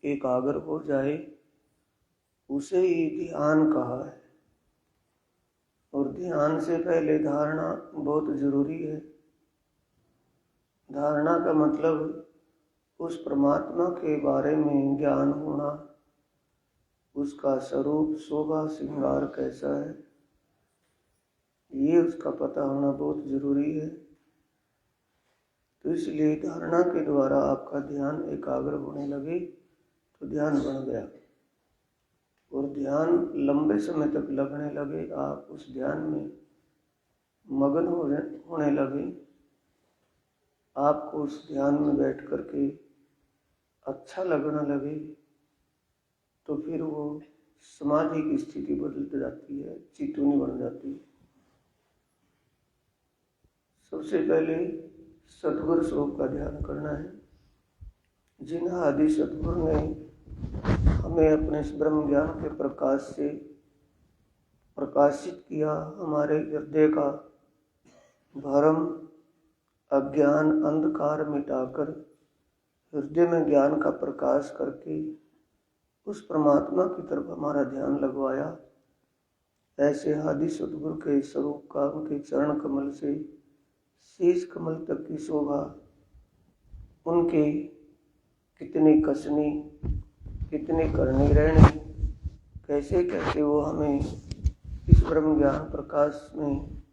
एकाग्र हो जाए उसे ही ध्यान कहा है। और ध्यान से पहले धारणा बहुत जरूरी है। धारणा का मतलब उस परमात्मा के बारे में ज्ञान होना, उसका स्वरूप शोभा श्रृंगार कैसा है, ये उसका पता होना बहुत जरूरी है। तो इसलिए धारणा के द्वारा आपका ध्यान एकाग्र होने लगे तो ध्यान बन गया, और ध्यान लंबे समय तक लगने लगे, आप उस ध्यान में मगन होने लगे, आपको उस ध्यान में बैठ करके अच्छा लगने लगे, तो फिर वो समाधि की स्थिति बदल जाती है, चितौनी बन जाती है। सबसे पहले सद्गुरु स्वरूप का ध्यान करना है। जिन आदि सद्गुरु ने हमें अपने इस ब्रह्म ज्ञान के प्रकाश से प्रकाशित किया, हमारे हृदय का भरम अज्ञान अंधकार मिटाकर हृदय में ज्ञान का प्रकाश करके उस परमात्मा की तरफ हमारा ध्यान लगवाया। ऐसे आदि सद्गुरु के स्वरूप का, उनके चरण कमल से शीश कमल तक की शोभा, उनके कितनी कसनी कितनी करनी रहनी, कैसे कैसे वो हमें इस ब्रह्म ज्ञान प्रकाश में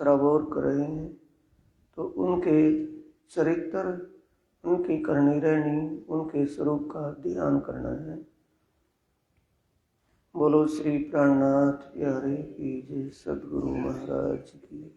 सराबोर कर रहे हैं। तो उनके चरित्र, उनकी करनी रहनी, उनके स्वरूप का ध्यान करना है। बोलो श्री प्राणनाथ प्यारे की जय, सद्गुरु महाराज की।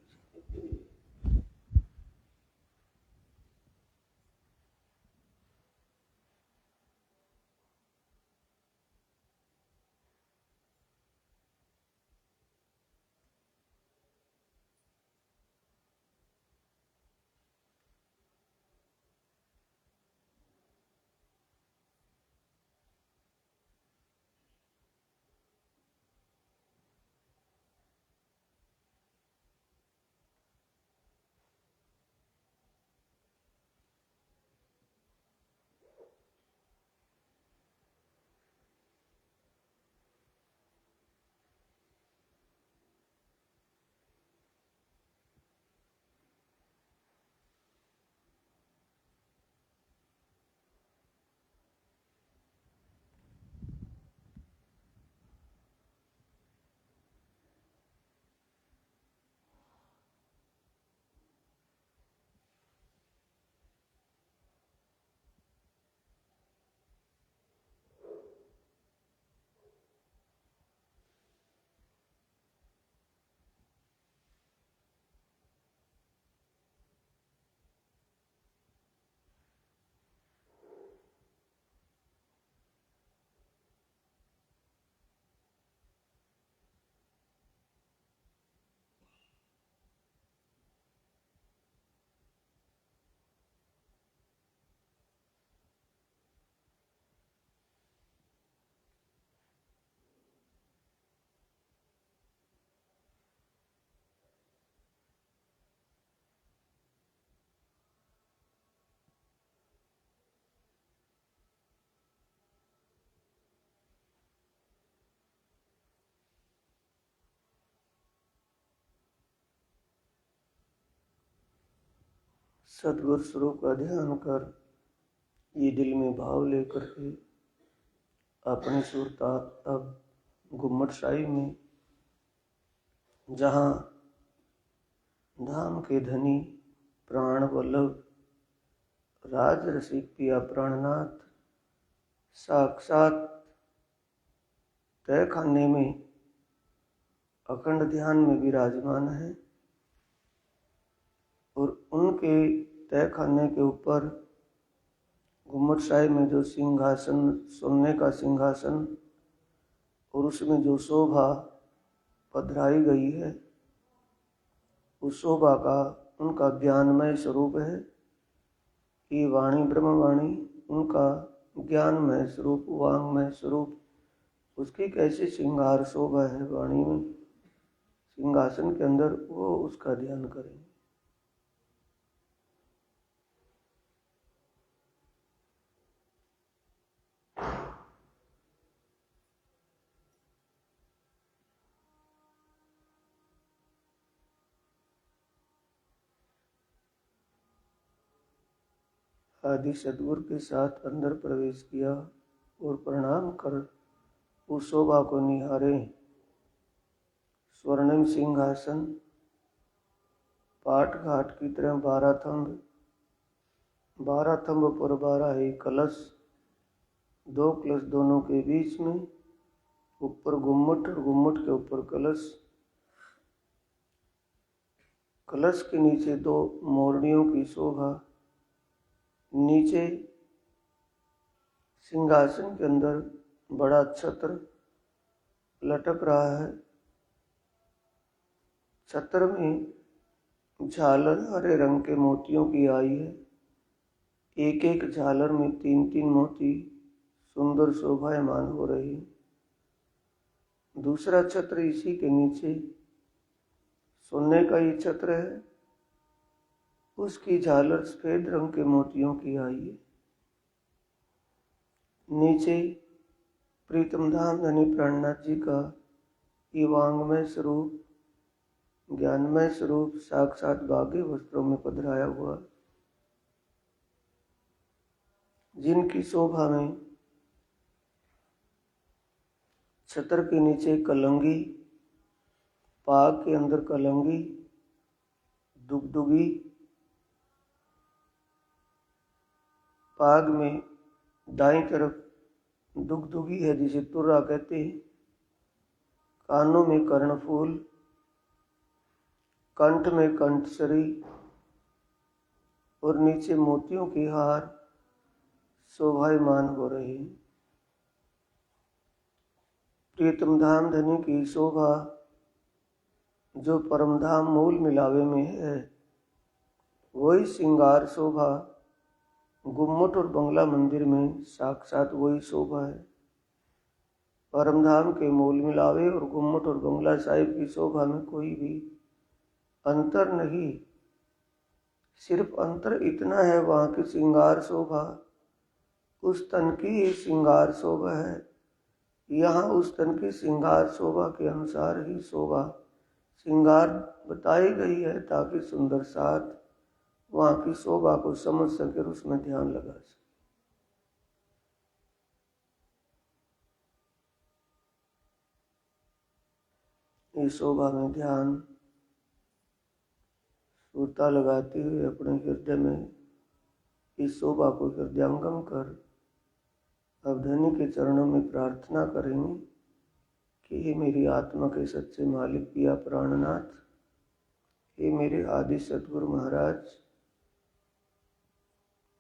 सद्गुरु स्वरूप का ध्यान कर, ये दिल में भाव लेकर के अपनी सुरता अब घुम्मट शाही में, जहाँ धाम के धनी प्राण वल्लभ राज रसिक पिया प्राणनाथ साक्षात तय खाने में अखंड ध्यान में विराजमान है, और उनके तय खाने के ऊपर घुम्मट शाही में जो सिंहासन, सोने का सिंहासन, और उसमें जो शोभा पधराई गई है, उस शोभा का उनका ज्ञानमय स्वरूप है। ये वाणी ब्रह्मवाणी उनका ज्ञानमय स्वरूप, वांगमय स्वरूप, उसकी कैसे श्रृंगार शोभा है वाणी में, सिंहासन के अंदर, वो उसका ध्यान करें। आदि सद्गुरु के साथ अंदर प्रवेश किया और प्रणाम कर उस शोभा को निहारे। स्वर्णिम सिंहासन, पाट घाट की तरह 12 थंब, 12 थंब पर 12 ही कलश, 2 कलश दोनों के बीच में, ऊपर गुम्मट और गुम्मट के ऊपर कलश, कलश के नीचे 2 मोरनियों की शोभा, नीचे सिंहासन के अंदर बड़ा छत्र लटक रहा है। छत्र में झालर हरे रंग के मोतियों की आई है। एक एक झालर में 3-3 मोती सुंदर शोभायमान हो रही है। दूसरा छत्र इसी के नीचे सोने का ही छत्र है, उसकी झालर सफेद रंग के मोतियों की आई है। नीचे प्रीतम धाम धनी प्राणनाथ जी का वांगमय स्वरूप, ज्ञानमय स्वरूप साक्षात बागी वस्त्रों में पधराया हुआ, जिनकी शोभा में छत्र के नीचे कलंगी, पाग के अंदर कलंगी, दुगदुगी, पाग में दाईं तरफ दुगदुगी है जिसे तुर्रा कहते हैं, कानों में कर्णफूल, कंठ में कंठसरी और नीचे मोतियों के हार शोभायमान हो रहे हैं। प्रीतम धाम धनी की शोभा जो परमधाम मूल मिलावे में है, वही श्रृंगार शोभा गुम्मट और बंगला मंदिर में साक्षात वही शोभा है। परमधाम के मूल मिलावे और गुम्मट और बंगला साहिब की शोभा में कोई भी अंतर नहीं। सिर्फ अंतर इतना है, वहाँ की श्रृंगार शोभा उस तन की ही श्रृंगार शोभा है। यहाँ उस तन की श्रृंगार शोभा के अनुसार ही शोभा श्रृंगार बताई गई है, ताकि सुंदर साथ वहाँ की शोभा को समझ सके और उसमें ध्यान लगा सके। इस शोभा में ध्यान सुरता लगाते हुए अपने हृदय में इस शोभा को हृदयंगम कर अब धनी के चरणों में प्रार्थना करेंगे कि हे मेरी आत्मा के सच्चे मालिक पिया प्राणनाथ, हे मेरे आदि सद्गुरु महाराज,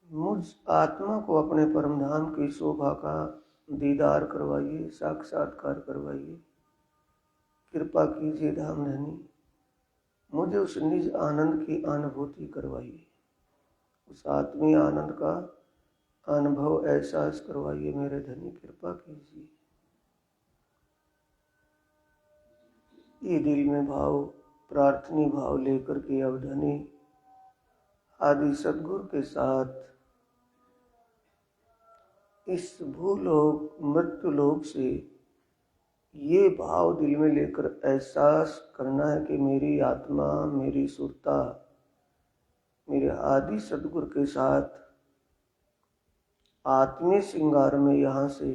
मुझ आत्मा को अपने परमधाम की शोभा का दीदार करवाइए, साक्षात्कार करवाइए। कृपा कीजिए धाम धनी, मुझे उस निज आनंद की अनुभूति करवाइए, उस आत्मीय आनंद का अनुभव एहसास करवाइए। मेरे धनी कृपा कीजिए। ये दिल में भाव, प्रार्थनी भाव लेकर के अब धनी आदि सद्गुरु के साथ इस भूलोक मृत्युलोक से ये भाव दिल में लेकर एहसास करना है कि मेरी आत्मा, मेरी सुरता मेरे आदि सद्गुरु के साथ आत्मीय श्रृंगार में यहाँ से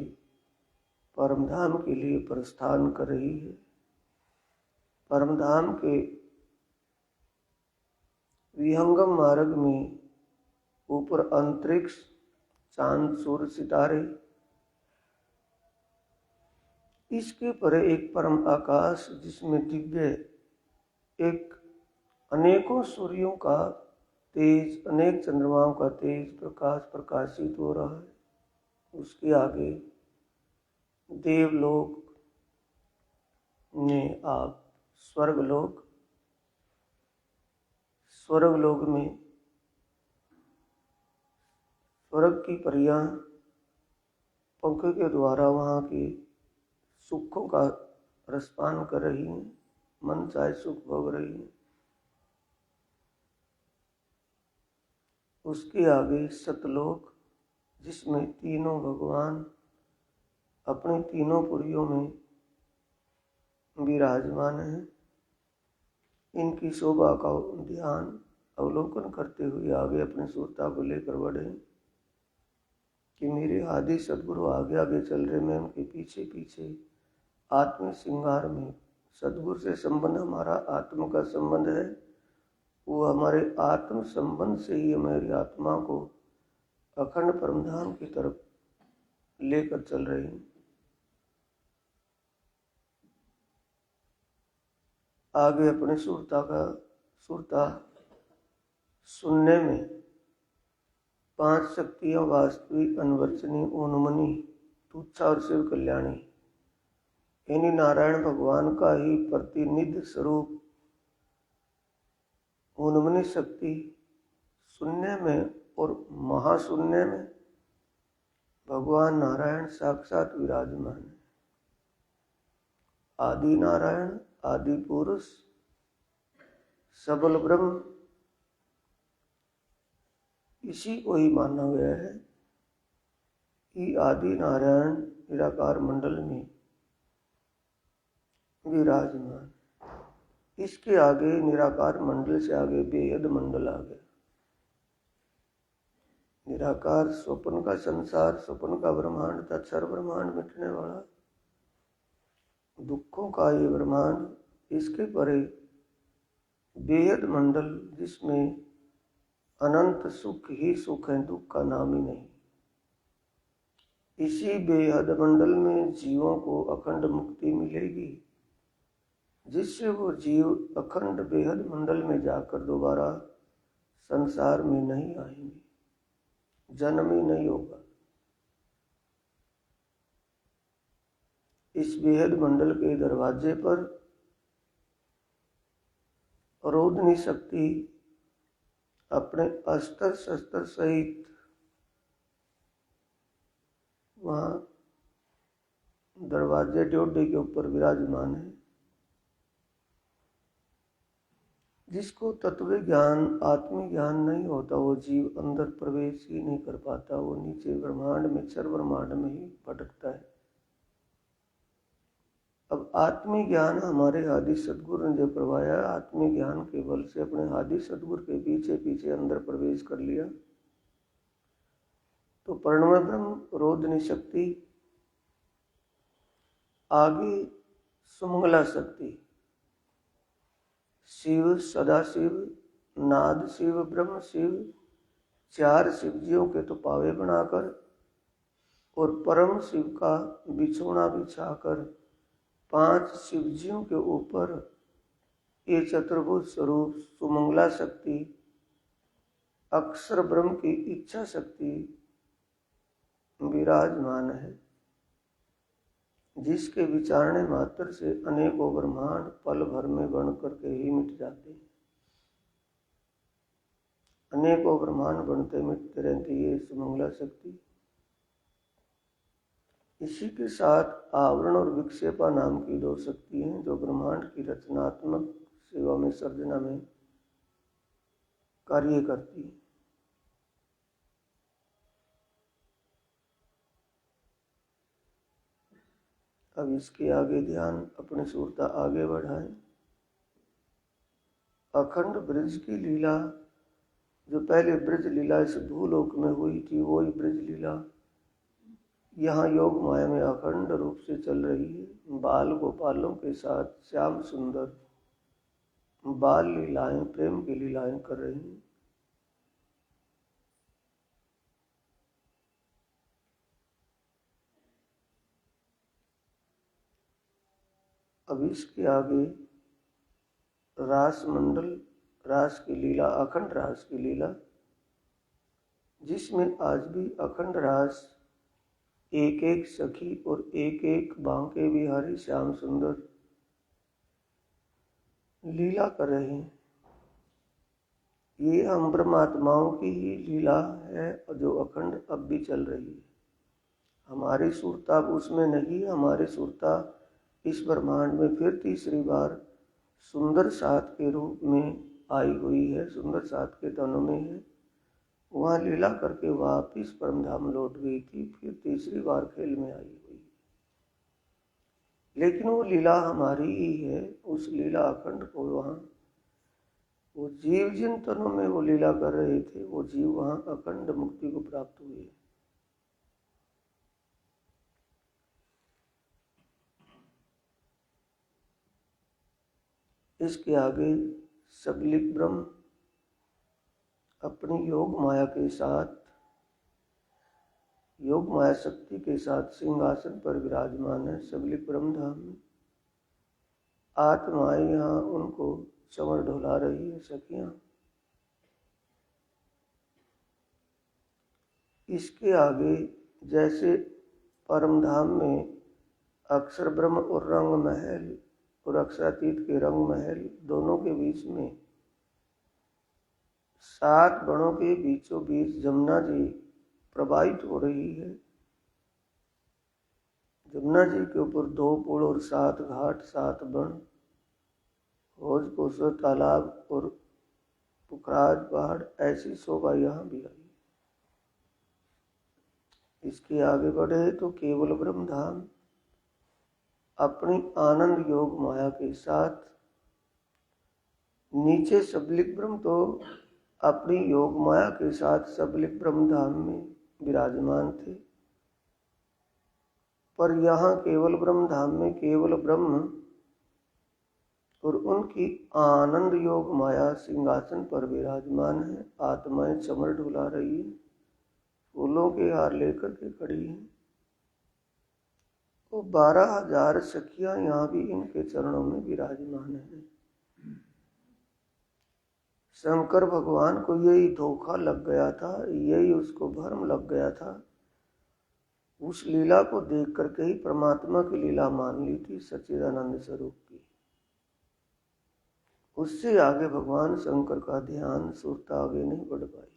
परमधाम के लिए प्रस्थान कर रही है। परमधाम के विहंगम मार्ग में ऊपर अंतरिक्ष, चांद, सूर्य, सितारे, इसके परे एक परम आकाश जिसमें दिव्य एक अनेकों सूर्यों का तेज, अनेक चंद्रमाओं का तेज प्रकाश प्रकाशित हो रहा है। उसके आगे देवलोक में आप स्वर्गलोक, स्वर्गलोक में स्वर्ग की परियां पंख के द्वारा वहाँ के सुखों का रसपान कर रही हैं, मन चाहे सुख भोग रही हैं। उसके आगे सतलोक जिसमें तीनों भगवान अपने तीनों पुरियों में विराजमान हैं। इनकी शोभा का ध्यान अवलोकन करते हुए आगे अपनी सुरता को लेकर बढ़े। कि मेरे आदि सदगुरु आगे आगे चल रहे, मैं उनके पीछे पीछे आत्म श्रृंगार में। सदगुरु से संबंध हमारा आत्म का संबंध है, वो हमारे आत्म संबंध से ही हमारी आत्मा को अखंड परमधाम की तरफ लेकर चल रहे हैं। आगे अपने सुरता सुनने में 5 शक्तियां वास्तविक, अनवर्चनीय, उन्मनी, तुच्छा और शिव कल्याणी, यानी नारायण भगवान का ही प्रतिनिधि स्वरूप उन्मनी शक्ति सुनने में और महाशून्य में भगवान नारायण साक्षात विराजमान है। आदि नारायण, आदि पुरुष, सबल ब्रह्म, इसी को ही माना गया है कि आदि नारायण निराकार मंडल में विराजमान। इसके आगे निराकार मंडल से आगे बेहद मंडल आ गया। निराकार स्वप्न का संसार, स्वप्न का ब्रह्मांड था, क्षर ब्रह्मांड मिटने वाला, दुखों का ये ब्रह्मांड, इसके परे बेहद मंडल जिसमें अनंत सुख ही सुख है, दुख का नाम ही नहीं। इसी बेहद मंडल में जीवों को अखंड मुक्ति मिलेगी, जिससे वो जीव अखंड बेहद मंडल में जाकर दोबारा संसार में नहीं आएंगे, जन्म ही नहीं होगा। इस बेहद मंडल के दरवाजे पर रोधनी शक्ति अपने अस्त्र शस्त्र सहित वहां दरवाजे ड्योढ़े के ऊपर विराजमान है। जिसको तत्व ज्ञान, आत्मी ज्ञान नहीं होता, वो जीव अंदर प्रवेश ही नहीं कर पाता, वो नीचे ब्रह्मांड में, क्षर ब्रह्मांड में ही भटकता है। अब आत्मी ज्ञान हमारे आदि सदगुरु ने जो करवाया, आत्मी ज्ञान के बल से अपने आदि सदगुरु के पीछे पीछे अंदर प्रवेश कर लिया, तो प्रणव ब्रह्म रोधनी शक्ति, आगे सुमंगला शक्ति, शिव, सदाशिव, नाद शिव, ब्रह्म शिव, 4 शिवजियों के तो पावे बनाकर और परम शिव का बिछोना बिछाकर 5 शिवजियों के ऊपर ये चतुर्भुज स्वरूप सुमंगला शक्ति, अक्षर ब्रह्म की इच्छा शक्ति विराजमान है, जिसके विचारणे मात्र से अनेकों ब्रह्मांड पल भर में बन करके ही मिट जाते हैं। अनेकों ब्रह्मांड बनते मिटते रहती है सुमंगला शक्ति। इसी के साथ आवरण और विक्षेपा नाम की 2 शक्ति हैं, जो ब्रह्मांड की रचनात्मक सेवा में, सर्जना में कार्य करती है। अब इसके आगे ध्यान अपनी सुरता आगे बढ़ाएं। अखंड ब्रज की लीला, जो पहले ब्रज लीला इस भूलोक में हुई थी, वही ब्रज लीला यहाँ योग माया में अखंड रूप से चल रही है। बाल गोपालों के साथ श्याम सुंदर बाल लीलाएं, प्रेम की लीलाएं कर रही हैं। अब इसके आगे रास मंडल, रास की लीला, अखंड रास की लीला, जिसमें आज भी अखंड रास एक एक सखी और एक एक बांके बिहारी श्याम सुंदर लीला कर रहे हैं। ये हम ब्रह्मात्माओं की ही लीला है जो अखंड अब भी चल रही है। हमारी सुरता उसमें नहीं, हमारी सुरता इस ब्रह्मांड में फिर तीसरी बार सुंदर साथ के रूप में आई हुई है, सुंदर साथ के तनों में है। वहाँ लीला करके वापिस परमधाम लौट गई थी, फिर तीसरी बार खेल में आई हुई। लेकिन वो लीला हमारी ही है। उस लीला अखंड को वहाँ वो जीव जिन तनों में वो लीला कर रहे थे, वो जीव वहाँ अखंड मुक्ति को प्राप्त हुए। इसके आगे सबलिक ब्रह्म अपनी योग माया के साथ, योग माया शक्ति के साथ सिंहासन पर विराजमान है। सबलिक ब्रह्म धाम में आत्माएं यहाँ उनको चमर ढुला रही है, सखियां। इसके आगे जैसे परम धाम में अक्षर ब्रह्म और रंग महल और अक्षरातीत के रंग महल दोनों के बीच में 7 बणों के बीचों बीच जमुना जी प्रवाहित हो रही है। जमुना जी के ऊपर 2 पुल और 7 घाट, 7 बन, हौज कोसर तालाब और पुखराज पहाड़, ऐसी शोभा यहाँ भी आई। इसके आगे बढ़े तो केवल ब्रह्म धाम अपनी आनंद योग माया के साथ, नीचे सबलिक ब्रह्म तो अपनी योग माया के साथ सबलिक ब्रह्म धाम में विराजमान थे, पर यहाँ केवल ब्रह्म धाम में केवल ब्रह्म और उनकी आनंद योग माया सिंहासन पर विराजमान है। आत्माएं चमर ढुला रही है, फूलों के हार लेकर के खड़ी हैं। तो 12,000 सखियां यहाँ भी इनके चरणों में विराजमान है। शंकर भगवान को यही धोखा लग गया था, यही उसको भ्रम लग गया था। उस लीला को देख करके ही परमात्मा की लीला मान ली थी सच्चिदानंद स्वरूप की। उससे आगे भगवान शंकर का ध्यान, सुरता आगे नहीं बढ़ पाई।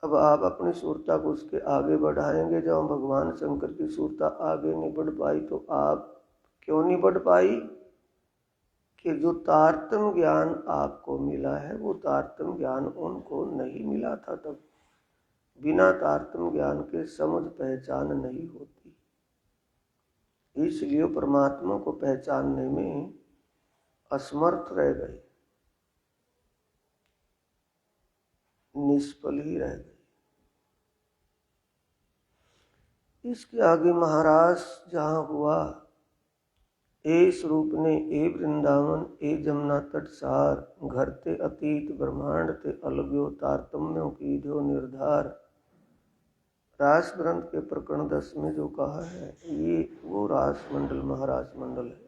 अब आप अपनी सुरता को उसके आगे बढ़ाएंगे। जब भगवान शंकर की सुरता आगे नहीं बढ़ पाई तो आप क्यों नहीं बढ़ पाई? कि जो तारतम्य ज्ञान आपको मिला है वो तारतम्य ज्ञान उनको नहीं मिला था। तब बिना तारतम्य ज्ञान के समझ पहचान नहीं होती, इसलिए परमात्मा को पहचानने में असमर्थ रह गए, निष्फल ही रह गए। इसके आगे महाराज जहाँ हुआ, ए स्वरूप ने ए वृंदावन ए जमुना तट सार, घर ते अतीत ब्रह्मांड ते अलग्यो तारतम्यों की जो निर्धार। रास ग्रंथ के प्रकरण 10 में जो कहा है, ये वो रास मंडल महाराज मंडल है।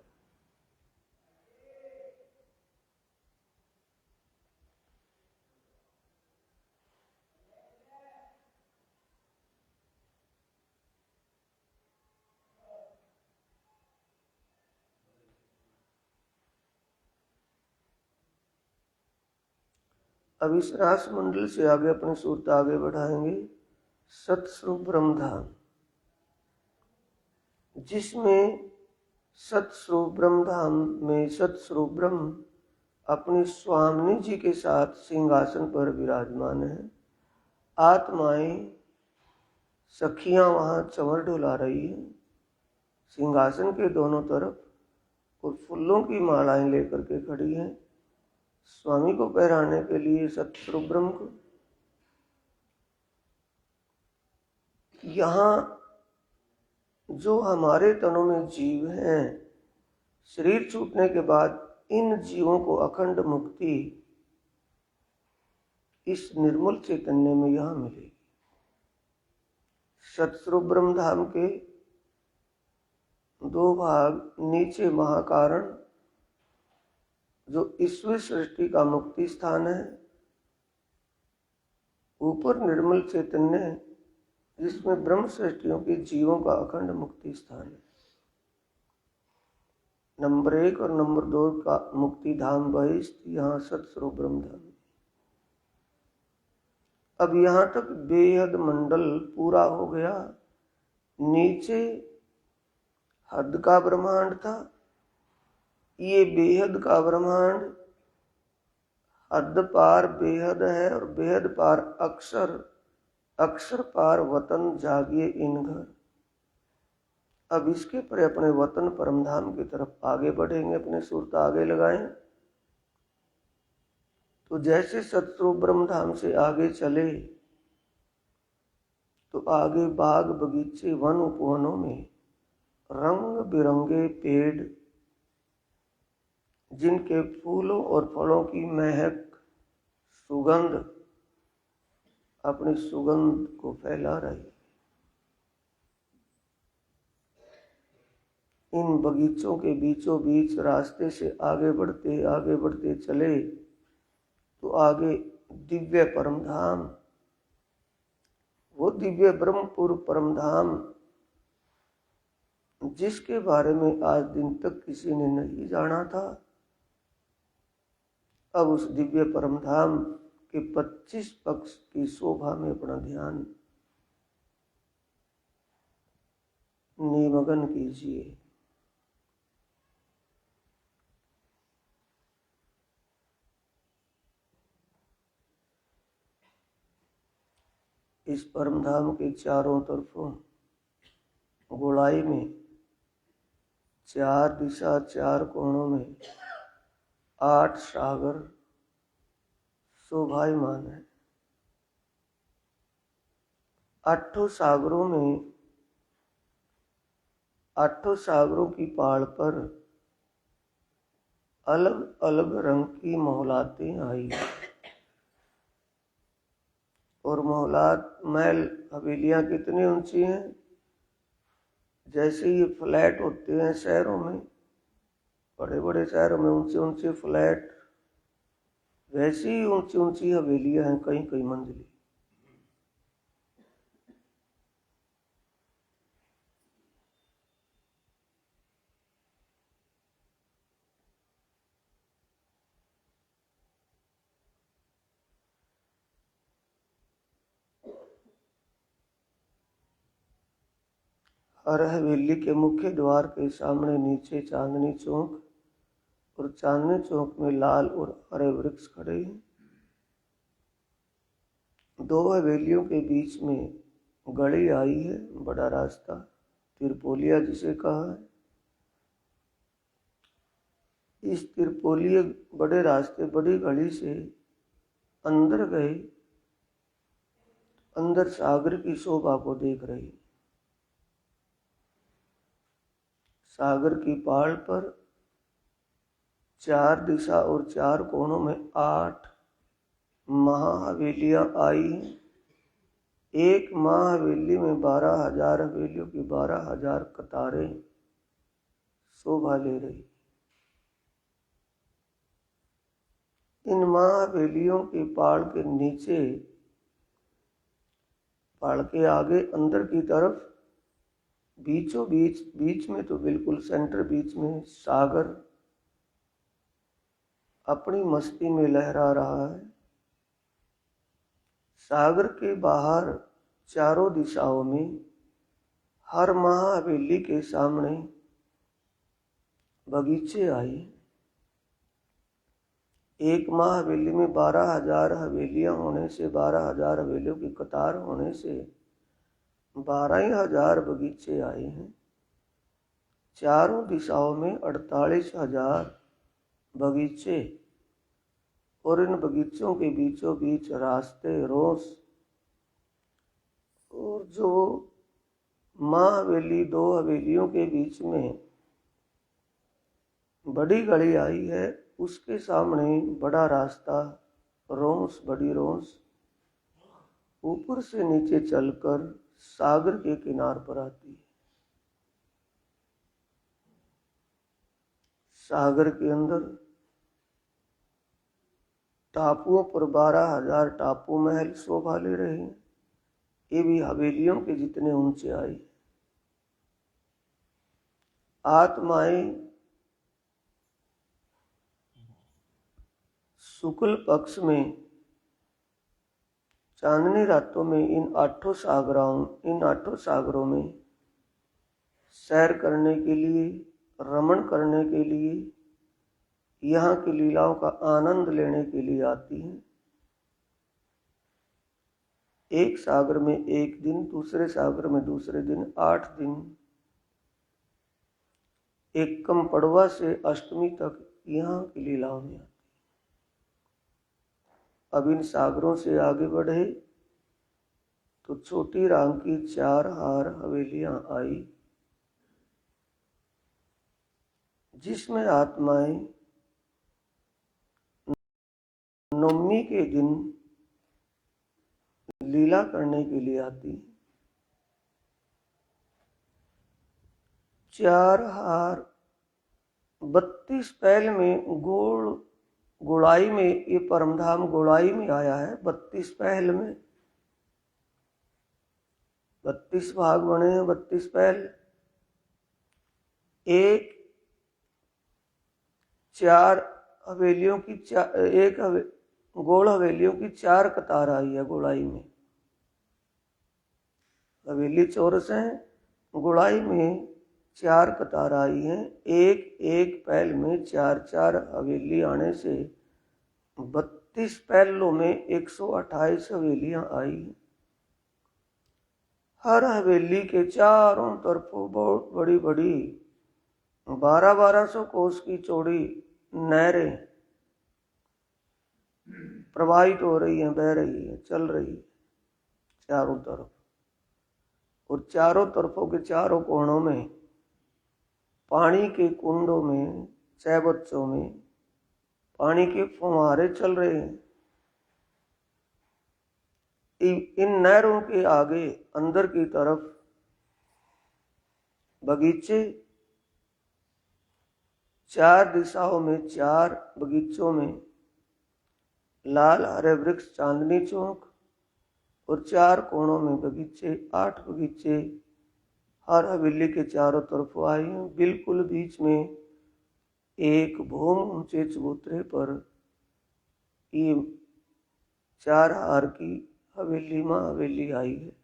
अब इस रास मंडल से आगे अपनी सूरत आगे बढ़ाएंगे। सतस्वरूप ब्रह्मधाम, जिसमें सतस्वरूप ब्रह्मधाम में सतस्वरूप ब्रह्म अपनी स्वामिनी जी के साथ सिंहासन पर विराजमान है। आत्माएं सखियां वहां चमर ढुला रही है सिंहासन के दोनों तरफ और फूलों की मालाएं लेकर के खड़ी हैं स्वामी को पहराने के लिए सतस्वरूप ब्रह्म को। यहाँ जो हमारे तनों में जीव हैं, शरीर छूटने के बाद इन जीवों को अखंड मुक्ति इस निर्मल चैतन्य में यहाँ मिलेगी। सतस्वरूप ब्रह्मधाम के 2 भाग, नीचे महाकारण जो ईश्वर सृष्टि का मुक्ति स्थान है, ऊपर निर्मल चैतन्य जिसमें ब्रह्म सृष्टियों के जीवों का अखंड मुक्ति स्थान है। नंबर 1 और नंबर 2 का मुक्ति धाम बहिष्ठ, यहाँ सतस्वरूप ब्रह्मधाम। अब यहाँ तक बेहद मंडल पूरा हो गया। नीचे हद का ब्रह्मांड था, ये बेहद का ब्रह्मांड, हद पार बेहद है और बेहद पार अक्षर, अक्षर पार वतन जागिए इन घर। अब इसके पर अपने वतन परमधाम की तरफ आगे बढ़ेंगे, अपने सुरत आगे लगाएं। तो जैसे सतस्वरूप ब्रह्मधाम से आगे चले तो आगे बाग बगीचे वन उपवनों में रंग बिरंगे पेड़ जिनके फूलों और फलों की महक, सुगंध अपनी सुगंध को फैला रही। इन बगीचों के बीचों बीच रास्ते से आगे बढ़ते चले तो आगे दिव्य परमधाम, वो दिव्य ब्रह्मपुर परमधाम जिसके बारे में आज दिन तक किसी ने नहीं जाना था, अब उस दिव्य परमधाम के 25 पक्ष की शोभा में अपना ध्यान निमग्न कीजिए। इस परमधाम के चारों तरफों गोलाई में 4 दिशा 4 कोणों में 8 सागर शोभायमान है। 8 सागरों की पहाड़ पर अलग अलग रंग की मोहलातें आई और महल हवेलियां कितनी ऊंची हैं, जैसे ये फ्लैट होते हैं शहरों में, बड़े बड़े शहरों में ऊंचे ऊंचे फ्लैट, वैसी ही ऊंची ऊंची हवेलियां हैं, कई कई मंजिली। हर हवेली के मुख्य द्वार के सामने नीचे चांदनी चौक और चांदनी चौक में लाल और हरे वृक्ष खड़े हैं। 2 हवेलियों के बीच में गली आई है, बड़ा रास्ता, तिरपोलिया जिसे कहा है। इस तिरपोलिया बड़े रास्ते बड़ी गली से अंदर गए, अंदर सागर की शोभा को देख रही। सागर की पहाड़ पर 4 दिशा और 4 कोनों में 8 महाहवेलियां आई हैं। एक महाहवेली में 12,000 हवेलियों की 12,000 कतारें शोभा ले रही। इन महाहवेलियों के पहाड़ के नीचे, पहाड़ के आगे अंदर की तरफ बीच में तो बिल्कुल सेंटर बीच में सागर अपनी मस्ती में लहरा रहा है। सागर के बाहर चारों दिशाओं में हर महाहवेली के सामने बगीचे आए। एक महाहवेली में 12,000 हवेलियां होने से, 12,000 हवेलियों की कतार होने से 12,000 बगीचे आए हैं। चारों दिशाओं में 48,000 बगीचे और इन बगीचों के बीचों बीच रास्ते, रोस, और जो महाहवेली 2 हवेलियों के बीच में बड़ी गली आई है, उसके सामने बड़ा रास्ता, रोंस, बड़ी रोंस ऊपर से नीचे चलकर सागर के किनार पर आती है। सागर के अंदर टापुओं पर 12,000 टापू महल शोभा ले रहे हैं। ये भी हवेलियों के जितने ऊंचे आए। आत्माएं शुक्ल पक्ष में चांदनी रातों में इन 8 सागरों में सैर करने के लिए, रमण करने के लिए, यहाँ की लीलाओं का आनंद लेने के लिए आती हैं। एक सागर में एक दिन, दूसरे सागर में दूसरे दिन, 8 दिन, एकम पड़वा से अष्टमी तक यहाँ की लीलाओं में आती। अब इन सागरों से आगे बढ़े तो छोटी राम की 4 हार हवेलियां आई, जिसमें आत्माएं नवमी के दिन लीला करने के लिए आती हैं। 4 हार 32 पहल में गोड़ाई में, ये परमधाम गोड़ाई में आया है। 32 पहल में 32 भाग बने हैं, 32 पहल। एक 4 हवेलियों की गोड़ हवेलियों की 4 कतार आई है गोड़ाई में। हवेली चौरस है, गोड़ाई में 4 कतार आई हैं। एक एक पहल में 4 हवेली आने से 32 पहलों में 128 हवेलियां आई हैं। हर हवेली के चारों तरफों बहुत बड़ी बड़ी 1200 कोस की चौड़ी नहरें प्रवाहित हो रही हैं, बह रही हैं, चल रही है चारों तरफ। और चारों तरफों के चारों कोणों में पानी के कुंडों में, चैबच्चों में पानी के फुहारे चल रहे हैं। इन नहरों के आगे अंदर की तरफ बगीचे, 4 दिशाओं में 4 बगीचों में लाल हरे वृक्ष चांदनी चौक, और 4 कोणों में बगीचे, 8 बगीचे हर हवेली के चारों तरफ आए हैं। बिल्कुल बीच में एक भूम ऊंचे चबूतरे पर ये 4 हार की हवेली मां हवेली आई है।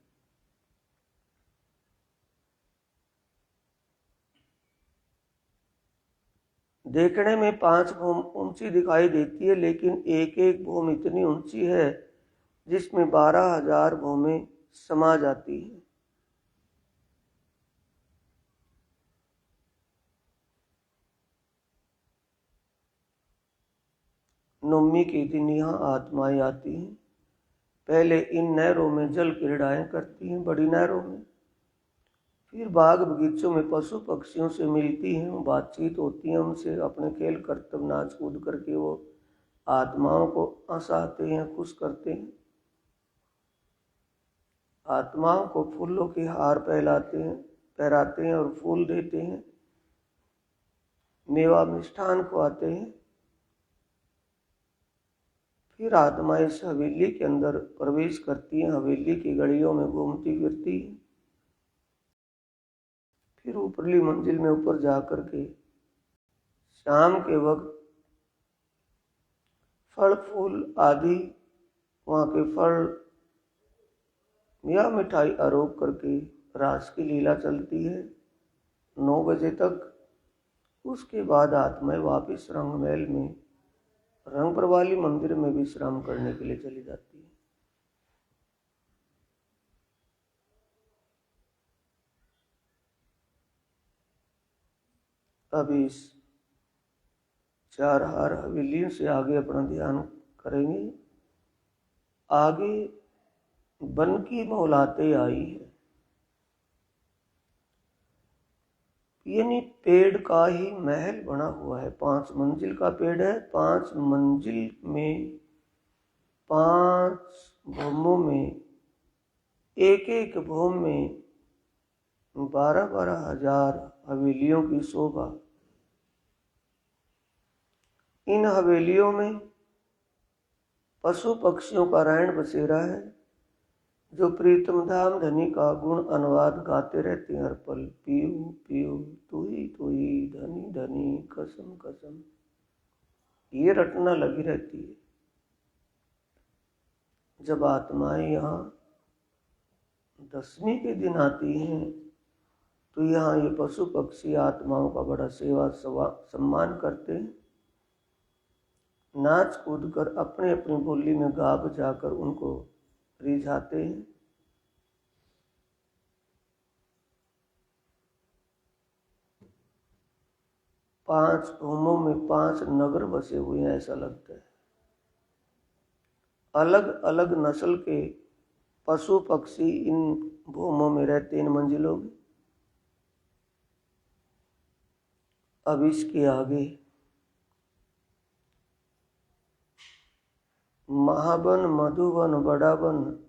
देखने में 5 भूम ऊंची दिखाई देती है, लेकिन एक एक भूम इतनी ऊंची है जिसमें 12,000 भूमें समा जाती हैं। नवमी के दिन यहाँ आत्माएं आती हैं। पहले इन नहरों में जल क्रीड़ाएं करती हैं, बड़ी नहरों में। फिर बाग बगीचों में पशु पक्षियों से मिलती हैं, बातचीत होती है उनसे, अपने खेल करतब नाच कूद करके वो आत्माओं को हंसाते हैं, खुश करते हैं। आत्माओं को फूलों के हार पहराते हैं और फूल देते हैं, मेवा मिष्ठान खुआते हैं। फिर आत्मा इस हवेली के अंदर प्रवेश करती हैं, हवेली की गलियों में घूमती फिरती हैं। फिर ऊपरली मंजिल में ऊपर जाकर के शाम के वक्त फल फूल आदि वहाँ के फल या मिठाई आरोप करके रास की लीला चलती है 9 बजे तक। उसके बाद आत्माएं वापिस रंगमहल में, रंग प्रवाली मंदिर में विश्राम करने के लिए चली जाती है। अब इस 4 हार हवेलियों से आगे अपना ध्यान करेंगे। आगे वन की मोहलाते आई है, यानी पेड़ का ही महल बना हुआ है। 5 मंजिल का पेड़ है। 5 मंजिल में 5 भूमों में एक एक भूम में 12-12 हजार हवेलियों की शोभा। इन हवेलियों में पशु पक्षियों का रैन बसेरा है, जो प्रीतम धाम धनी का गुण अनुवाद गाते रहते हैं हर पल। पीऊ पीऊ तू ही धनी धनी कसम कसम, ये रटना लगी रहती है। जब आत्माएं यहाँ 10वीं के दिन आती हैं तो यहाँ ये पशु पक्षी आत्माओं का बड़ा सेवा सम्मान करते हैं, नाच कूद कर अपने अपनी बोली में गा बजाकर उनको रिझाते हैं। पांच भूमों में 5 नगर बसे हुए हैं, ऐसा लगता है। अलग अलग नस्ल के पशु पक्षी इन भूमों में रहते, इन मंजिलों में। अब इसके आगे महावन, मधुवन, बड़ा वन,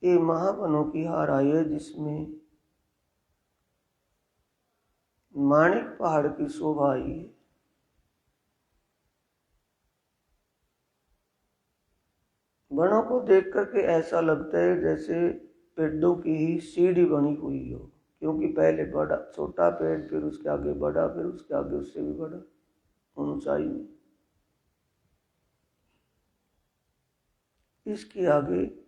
ये महावनों की हार आई है जिसमें माणिक पहाड़ की शोभा आई है। वनों को देख करके ऐसा लगता है जैसे पेड़ों की ही सीढ़ी बनी हुई हो, क्योंकि पहले बड़ा छोटा पेड़, फिर उसके आगे बड़ा, फिर उसके आगे उससे भी बड़ा ऊंचाई में। इसके आगे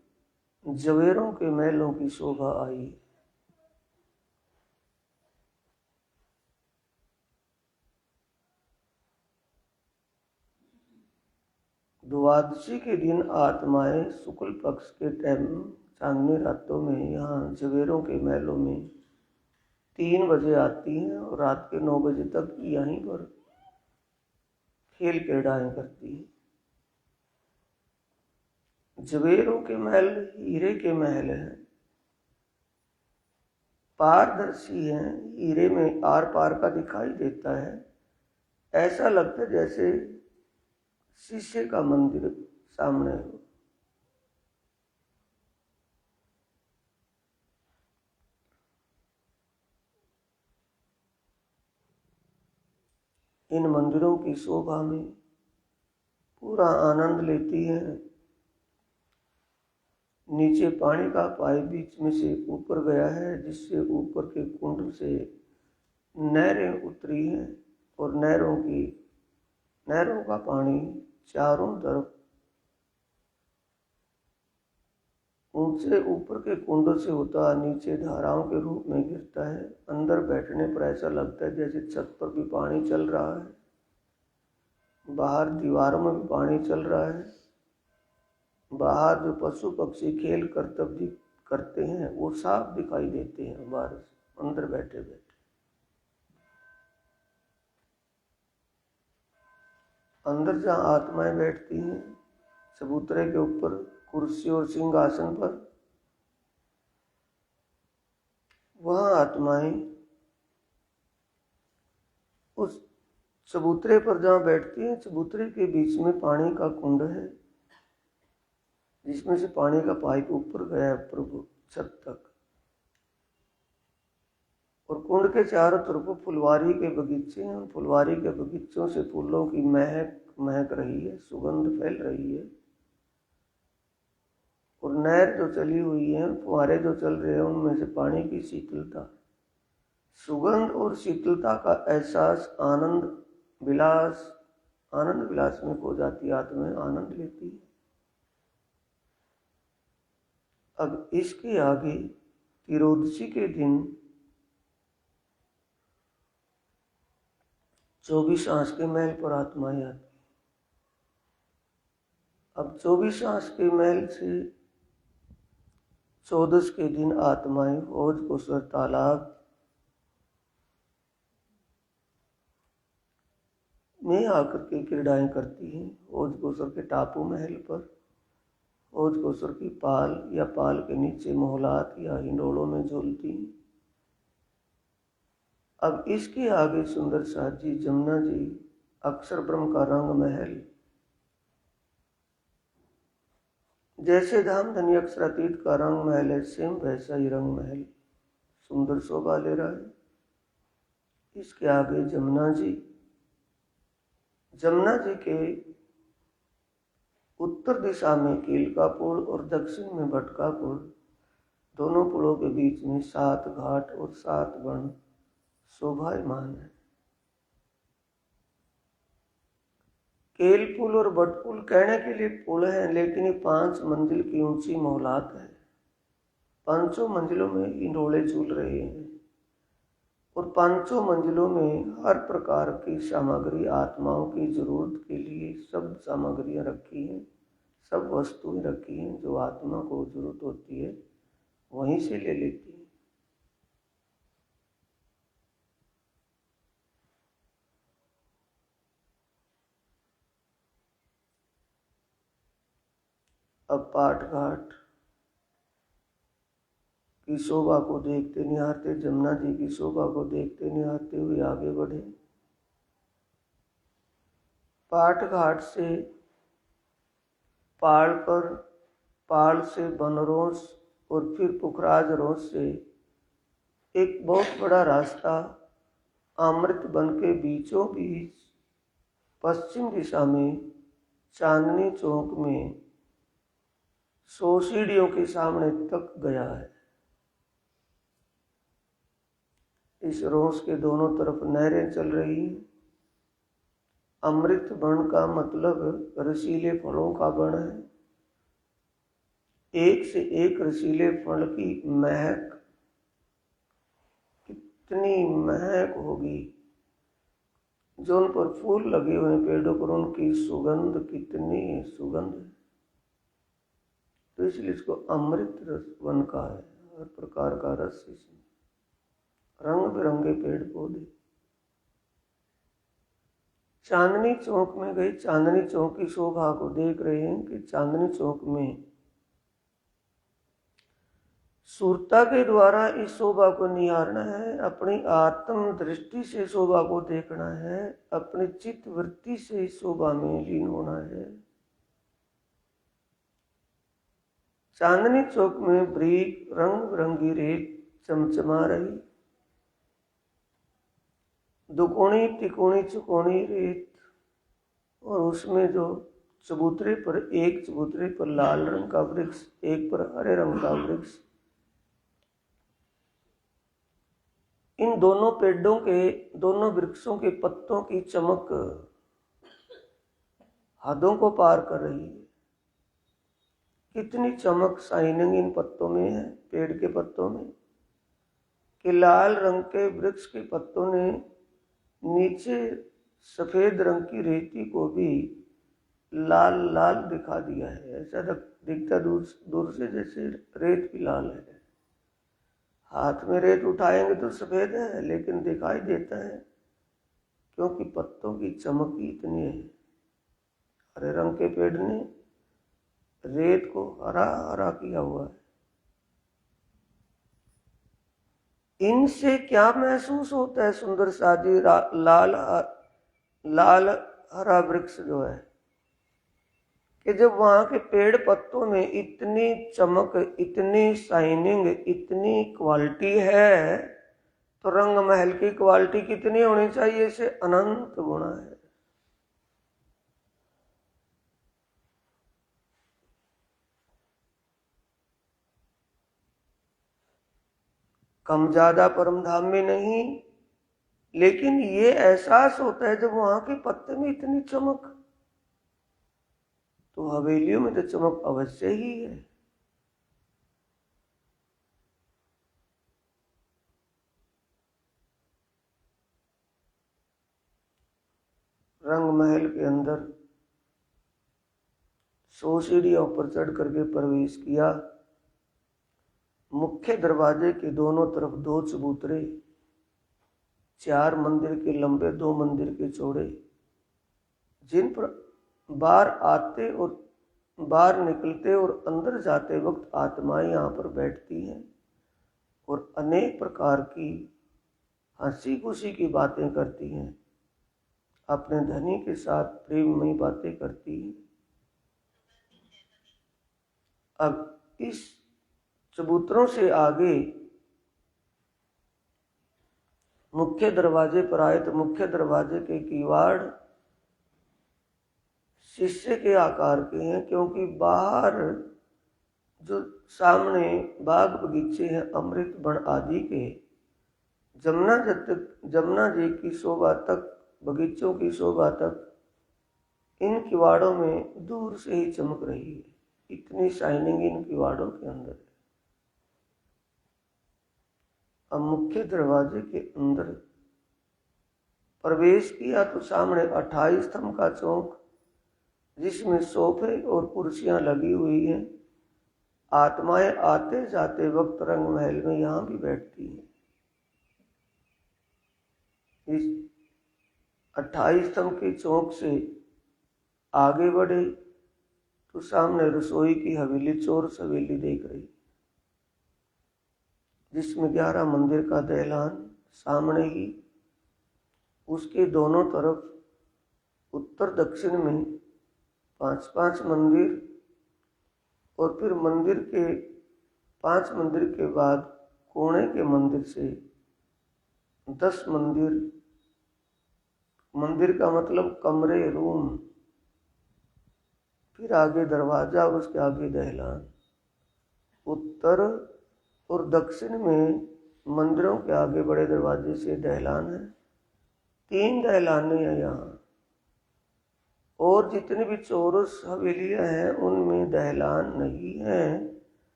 जवेरों के महलों की शोभा आई है। द्वादशी के दिन आत्माएं शुक्ल पक्ष के टाइम चांदनी रातों में यहाँ जवेरों के महलों में 3 बजे आती हैं और रात के 9 बजे तक यहीं पर खेल क्रीड़ाएं करती हैं। जवेरों के महल हीरे के महल हैं, पारदर्शी हैं, हीरे में आर पार का दिखाई देता है। ऐसा लगता है जैसे शीशे का मंदिर सामने हो। इन मंदिरों की शोभा में पूरा आनंद लेती है। नीचे पानी का पाइप बीच में से ऊपर गया है, जिससे ऊपर के कुंड से नहरें उतरी हैं और नहरों का पानी चारों तरफ ऊंचे ऊपर के कुंडों से होता नीचे धाराओं के रूप में गिरता है। अंदर बैठने पर ऐसा लगता है जैसे छत पर भी पानी चल रहा है, बाहर दीवारों में भी पानी चल रहा है। बाहर जो पशु पक्षी खेल कर्तव्य करते हैं वो साफ दिखाई देते हैं बाहर अंदर बैठे बैठे। अंदर जहाँ आत्माएं बैठती हैं चबूतरे के ऊपर कुर्सी और सिंहासन पर, वह आत्माएं उस चबूतरे पर जहाँ बैठती हैं, चबूतरे के बीच में पानी का कुंड है जिसमें से पानी का पाइप ऊपर गया है प्रभु छत तक, और कुंड के चारों तरफ फुलवारी के बगीचे हैं। फुलवारी के बगीचों से फूलों की महक रही है, सुगंध फैल रही है। और नहर जो चली हुई है, फुहारे जो चल रहे हैं, उनमें से पानी की शीतलता, सुगंध और शीतलता का एहसास आनंद विलास में खो जाती आत्मा आनंद लेती है। अब इसके आगे तिरोदशी के दिन 24 आंच के महल पर आत्माएं आती। अब 24 आंच के महल से 14 के दिन आत्माएं हौज कोसर तालाब में आकर के क्रीड़ाएं करती हैं। हौज कोसर के टापू महल पर हौज कोसर की पाल या पाल के नीचे मोहलात या हिंडोलों में झूलती हैं। अब इसके आगे सुंदर साथ जी जमुना जी अक्षर ब्रह्म का रंग महल, जैसे धाम धनी अक्षरातीत का रंग महल है, सेम वैसा ही रंग महल सुंदर शोभा ले रहा है। इसके आगे जमुना जी के उत्तर दिशा में कील का पुल और दक्षिण में भटका पुल, दोनों पुलों के बीच में 7 घाट और 7 वन शोभायमान है। केल पुल और बट पुल कहने के लिए पुल है, लेकिन ये 5 मंजिल की ऊंची मोहलात है। 5 मंजिलों में हिंडोले झूल रहे हैं और 5 मंजिलों में हर प्रकार की सामग्री आत्माओं की जरूरत के लिए सब सामग्रियां रखी हैं, सब वस्तुएं रखी हैं जो आत्मा को जरूरत होती है वहीं से ले लेती है। अब पाट घाट की शोभा को देखते निहारते, जमुना जी की शोभा को देखते निहारते हुए आगे बढ़े। पाट घाट से पाल से बनरोस और फिर पुखराज रोस से एक बहुत बड़ा रास्ता अमृत वन के बीचों बीच पश्चिम दिशा में चांदनी चौक में 100 सीढ़ियों के सामने तक गया है। इस रोस के दोनों तरफ नहरें चल रही हैं। अमृत वन का मतलब रसीले फलों का वन है। एक से एक रसीले फल की महक, कितनी महक होगी। जो उन पर फूल लगे हुए पेड़ों पर उनकी सुगंध, कितनी सुगंध है। तो इसलिए इसको अमृत रस वन का है। हर प्रकार का रस इसमें, रंग बिरंगे पेड़ पौधे। चांदनी चौक में गए। चांदनी चौक की शोभा को देख रहे हैं कि चांदनी चौक में सुरता के द्वारा इस शोभा को निहारना है, अपनी आत्म दृष्टि से शोभा को देखना है, अपनी चित्त वृत्ति से इस शोभा में लीन होना है। चांदनी चौक में ब्रीक रंग बिरंगी रेत चमचमा रही। दुकोनी तिकोनी चुकोनी रेत, और उसमें जो चबूतरे पर, एक चबूतरे पर लाल रंग का वृक्ष, एक पर हरे रंग का वृक्ष। इन दोनों पेड़ों के, दोनों वृक्षों के पत्तों की चमक हदों को पार कर रही है। कितनी चमक, शाइनिंग इन पत्तों में है, पेड़ के पत्तों में, कि लाल रंग के वृक्ष के पत्तों ने नीचे सफेद रंग की रेती को भी लाल लाल दिखा दिया है। ऐसा दिखता दूर से जैसे रेत भी लाल है। हाथ में रेत उठाएंगे तो सफेद है, लेकिन दिखाई देता है क्योंकि पत्तों की चमक ही इतनी है। हरे रंग के पेड़ ने रेत को हरा हरा किया हुआ है। इनसे क्या महसूस होता है? सुंदर सादी लाल हरा वृक्ष जो है, कि जब वहां के पेड़ पत्तों में इतनी चमक, इतनी शाइनिंग, इतनी क्वालिटी है, तो रंग महल की क्वालिटी कितनी होनी चाहिए? इसे अनंत गुना है। कम ज्यादा परम धाम में नहीं, लेकिन ये एहसास होता है जब वहां के पत्ते में इतनी चमक, तो हवेलियों में तो चमक अवश्य ही है। रंग महल के अंदर 100 सीढ़ियों पर चढ़ करके प्रवेश किया। मुख्य दरवाजे के दोनों तरफ 2 चबूतरे, 4 मंदिर के लंबे, 2 मंदिर के चौड़े, जिन पर बाहर आते और बाहर निकलते और अंदर जाते वक्त आत्माएं यहाँ पर बैठती हैं और अनेक प्रकार की हंसी खुशी की बातें करती हैं, अपने धनी के साथ प्रेममयी बातें करती हैं। अब इस चबूतरों से आगे मुख्य दरवाजे पर आए तो मुख्य दरवाजे के किवाड़ शीशे के आकार के हैं, क्योंकि बाहर जो सामने बाग बगीचे हैं अमृत वन आदि के, जमुना जी की शोभा तक, बगीचों की शोभा तक इन किवाड़ों में दूर से ही चमक रही है। इतनी शाइनिंग इन किवाड़ों के अंदर है। अब मुख्य दरवाजे के अंदर प्रवेश किया तो सामने 28 स्तंभ का चौक, जिसमें सोफे और कुर्सियां लगी हुई हैं। आत्माएं आते जाते वक्त रंग महल में यहाँ भी बैठती हैं। इस 28 स्तंभ के चौक से आगे बढ़े तो सामने रसोई की हवेली, चौरस हवेली देख रही, जिसमें 11 मंदिर का दहलान, सामने ही उसके दोनों तरफ उत्तर दक्षिण में 5-5 मंदिर और फिर मंदिर के 5 मंदिर के बाद कोने के मंदिर से 10 मंदिर, मंदिर का मतलब कमरे, रूम, फिर आगे दरवाजा और उसके आगे दहलान। उत्तर और दक्षिण में मंदिरों के आगे बड़े दरवाजे से दहलान है। 3 दहलाने हैं यहाँ। और जितनी भी चौरस हवेलियां हैं उनमें दहलान नहीं है,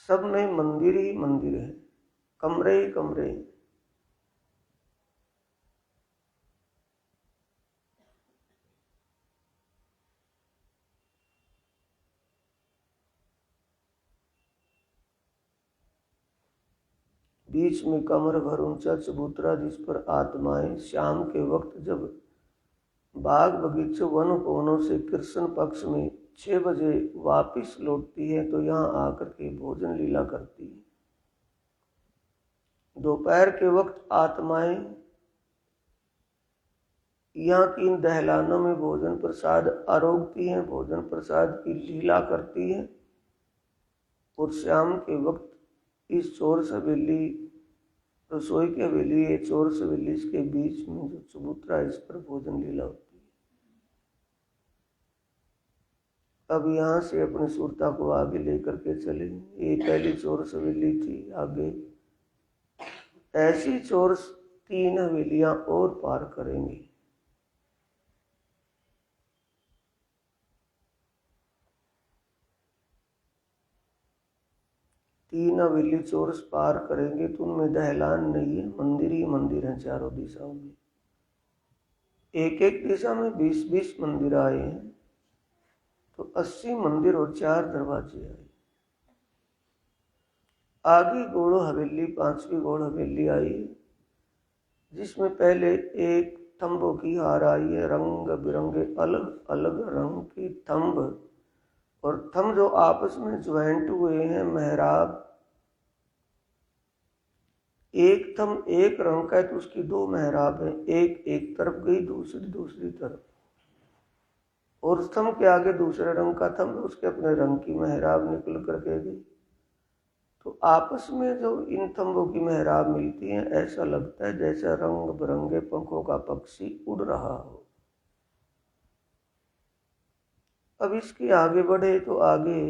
सब में मंदिर ही मंदिर है, कमरे ही कमरे। बीच में कमर भर ऊंचा चबूतरा जिस पर आत्माएं शाम के वक्त जब बाग बगीचों वन कोनों से कृष्ण पक्ष में 6 बजे वापिस लौटती है तो यहाँ आकर के भोजन लीला करती है। दोपहर के वक्त आत्माएं यहाँ की इन दहलानों में भोजन प्रसाद आरोगती हैं, भोजन प्रसाद की लीला करती हैं। और शाम के वक्त इस चौरस हवेली, रसोई की हवेली, ये चौरस हवेली, इसके बीच में जो चबूतरा है इस पर भोजन लीला होती है। अब यहाँ से अपनी सुरता को आगे लेकर के चले। ये पहली चौरस हवेली थी, आगे ऐसी चौरस 3 हवेलियां और पार करेंगे। तीन हवेली चौरस पार करेंगे तो उनमें दहलान नहीं है, मंदिर ही मंदिर हैं चारों दिशाओं में। एक एक दिशा में 20-20 मंदिर आए हैं तो 80 मंदिर और 4 दरवाजे आए। आगे गौड़ हवेली, 5वीं गौड़ हवेली आई, जिसमें पहले एक थंबों की हार आई है, रंग बिरंगे अलग अलग रंग के थंब, और थंब जो आपस में ज्वाइंट हुए हैं मेहराब। एक थंब एक रंग का है तो उसकी 2 मेहराब हैं, एक एक तरफ गई, दूसरी तरफ। और थंब के आगे दूसरे रंग का थंब, उसके अपने रंग की मेहराब निकल करके गई। तो आपस में जो इन थंबों की मेहराब मिलती है ऐसा लगता है जैसे रंग बिरंगे पंखों का पक्षी उड़ रहा हो। अब इसके आगे बढ़े तो आगे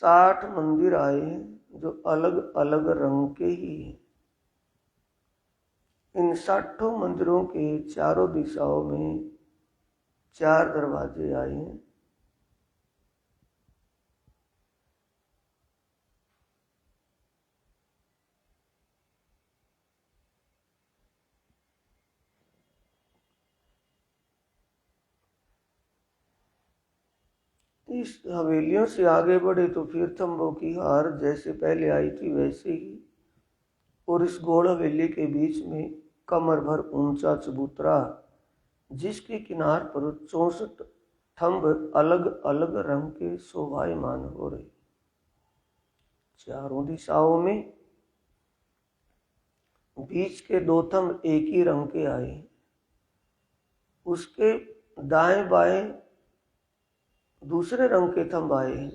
60 मंदिर आए हैं जो अलग अलग रंग के ही हैं। इन 60 मंदिरों के चारों दिशाओं में 4 दरवाजे आए हैं। इस हवेलियों से आगे बढ़े तो फिर थंबों की हार जैसे पहले आई थी वैसे ही, और इस गौड़ हवेली के बीच में कमर भर ऊंचा चबूतरा जिसके किनार पर 64 थंब अलग अलग रंग के शोभायमान हो रहे। चारों दिशाओं में बीच के 2 थंब एक ही रंग के आए, उसके दाएं बाएं दूसरे रंग के थंब आए हैं।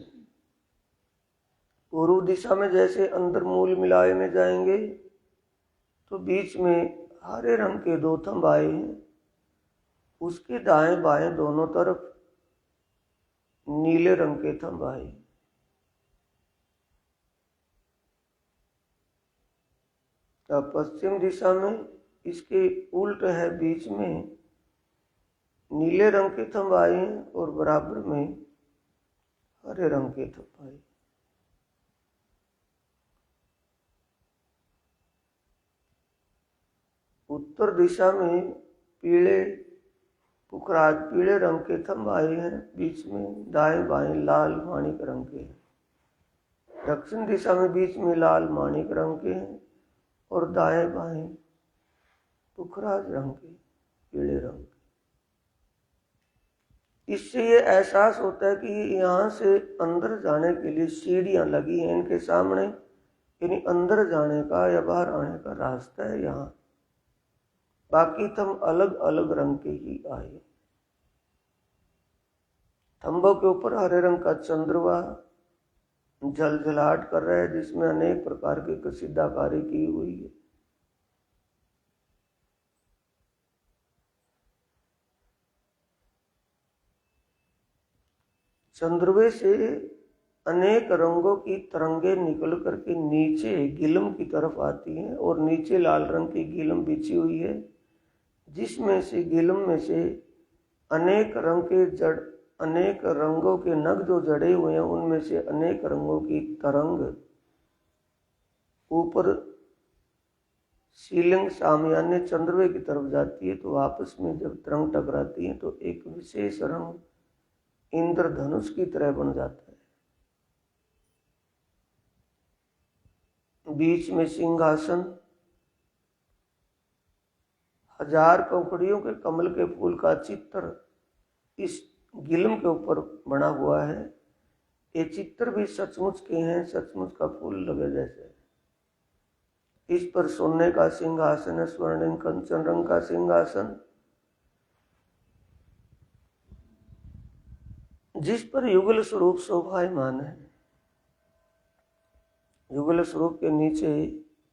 पूर्व दिशा में जैसे अंदर मूल मिलाए में जाएंगे तो बीच में हरे रंग के 2 थंब आए हैं, उसके दाएं बाएं दोनों तरफ नीले रंग के थंब आए। अब पश्चिम दिशा में इसके उल्ट है, बीच में नीले रंग के थंब आए हैं और बराबर में हरे रंग के थंब आए। उत्तर दिशा में पीले पुखराज पीले रंग के थंब आए हैं, बीच में दाएं बाएं लाल माणिक रंग के हैं। दक्षिण दिशा में बीच में लाल माणिक रंग के हैं और दाएं बाएं पुखराज रंग के पीले रंग के। इससे ये एहसास होता है कि यहाँ से अंदर जाने के लिए सीढ़ियाँ लगी हैं इनके सामने, यानी अंदर जाने का या बाहर आने का रास्ता है यहाँ। बाकी थंब अलग अलग रंग के ही आए। थंबों के ऊपर हरे रंग का चंद्रमा, झलझलाहट कर रहा है, जिसमें अनेक प्रकार की कसीदाकारी की हुई है। चंद्रवे से अनेक रंगों की तरंगे निकल करके नीचे गिलम की तरफ आती हैं और नीचे लाल रंग की गिलम बिछी हुई है, जिसमें से गिलम में से अनेक रंगों के नग जो जड़े हुए हैं, उनमें से अनेक रंगों की तरंग ऊपर सीलिंग सामयाने चंद्रवे की तरफ जाती है। तो आपस में जब तरंग टकराती है तो एक विशेष रंग इंद्रधनुष की तरह बन जाता है। बीच में सिंहासन, 1000 पंखुड़ियों के कमल के फूल का चित्र इस गिलम के ऊपर बना हुआ है। ये चित्र भी सचमुच के हैं, सचमुच का फूल लगे जैसे। इस पर सोने का सिंहासन है, स्वर्णिम कंचन रंग का सिंहासन, जिस पर युगल स्वरूप शोभायमान है। युगल स्वरूप के नीचे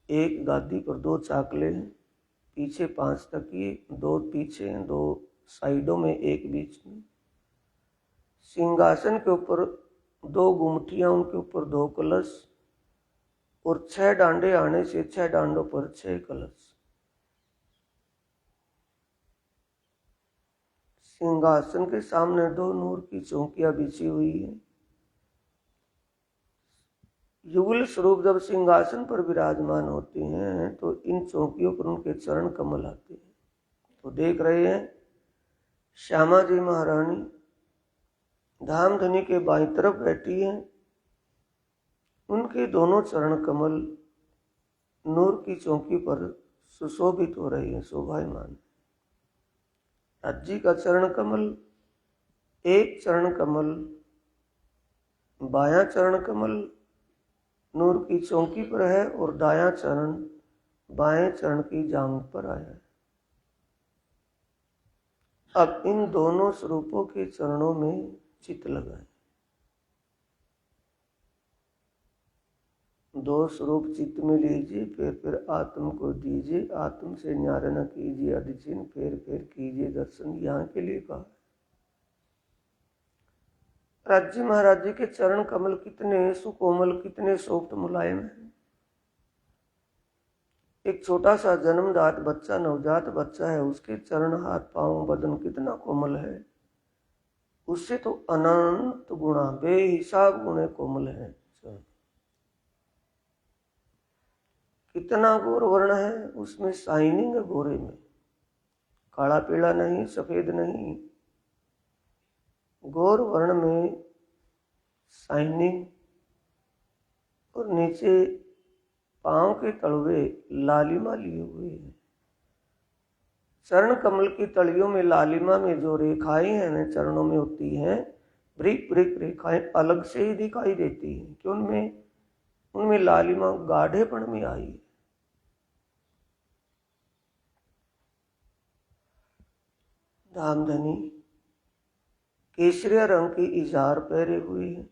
एक गादी पर 2 चाकले हैं, पीछे 5 तकिए, 2 पीछे, 2 साइडों में, एक बीच में। सिंहासन के ऊपर 2 गुमटियां, उनके ऊपर 2 कलश और 6 डांडे आने से 6 डांडों पर 6 कलश। सिंहासन के सामने 2 नूर की चौकियां बिछी हुई है। युगल स्वरूप जब सिंहासन पर विराजमान होते हैं तो इन चौकियों पर उनके चरण कमल आते हैं। तो देख रहे हैं श्यामा जी महारानी धामधनी के बाईं तरफ बैठी हैं, उनके दोनों चरण कमल नूर की चौकी पर सुशोभित हो रहे हैं, शोभायमान। राज्य का चरण कमल, एक चरण कमल, बायां चरण कमल नूर की चौकी पर है और दायां चरण बाएं चरण की जांघ पर आया है। अब इन दोनों स्वरूपों के चरणों में चित्त लगाएं। 2 स्वरूप चित्त में लीजिए, फिर आत्म को दीजिए, आत्म से न्यारे न कीजिए अधिचिन, फिर कीजिए दर्शन। यहाँ के लिए कहा। राज्य महाराज जी के चरण कमल कितने सुकोमल, कितने सॉफ्ट मुलायम हैं। एक छोटा सा जन्मदात बच्चा, नवजात बच्चा है, उसके चरण, हाथ, पांव, बदन कितना कोमल है। उससे तो अनंत गुणा, बेहिसाब गुणे कोमल है। कितना गोर वर्ण है, उसमें शाइनिंग है गोरे में, काला पीला नहीं, सफेद नहीं, गोर वर्ण में शाइनिंग। और नीचे पांव के तलवे लालिमा लिए हुए हैं। चरण कमल की तलियों में लालिमा में जो रेखाएं हैं चरणों में होती हैं, ब्रिक ब्रिक रेखाएं अलग से ही दिखाई देती हैं कि उनमें लालिमा गाढ़ेपन में आई है। धामधनी केसरिया रंग की इजार पहने हुए है,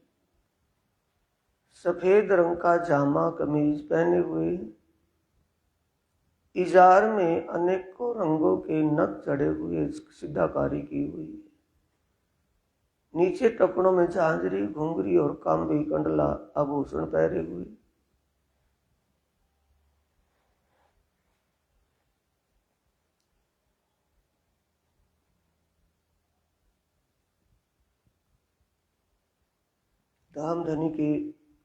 सफेद रंग का जामा कमीज पहने हुए है। इजार में अनेकों रंगों के नग चढ़े हुए, सिद्धाकारी की हुई है। नीचे टपड़ों में झांझरी, घुंघरी और कांबी कंडला आभूषण पहने हुए। धामधनी के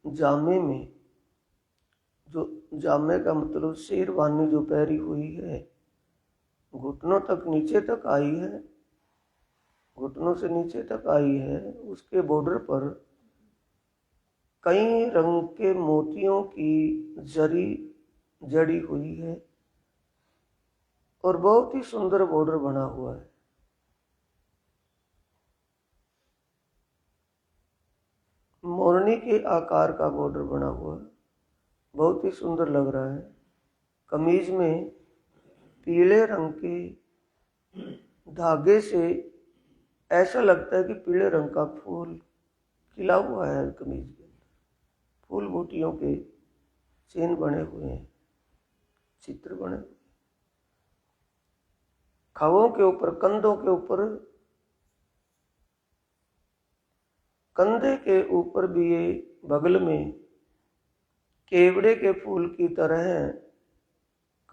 जामे में, जो जामे का मतलब शेरवानी जो पहरी हुई है, घुटनों तक नीचे तक आई है, घुटनों से नीचे तक आई है। उसके बॉर्डर पर कई रंग के मोतियों की जरी जड़ी हुई है और बहुत ही सुंदर बॉर्डर बना हुआ है। मोरनी के आकार का बॉर्डर बना हुआ है, बहुत ही सुंदर लग रहा है। कमीज में पीले रंग के धागे से ऐसा लगता है कि पीले रंग का फूल खिला हुआ है कमीज के अंदर। फूल बूटियों के चिन्ह बने हुए हैं, चित्र बने हुए। खवों के ऊपर, कंधों के ऊपर, कंधे के ऊपर भी ये बगल में केवड़े के फूल की तरह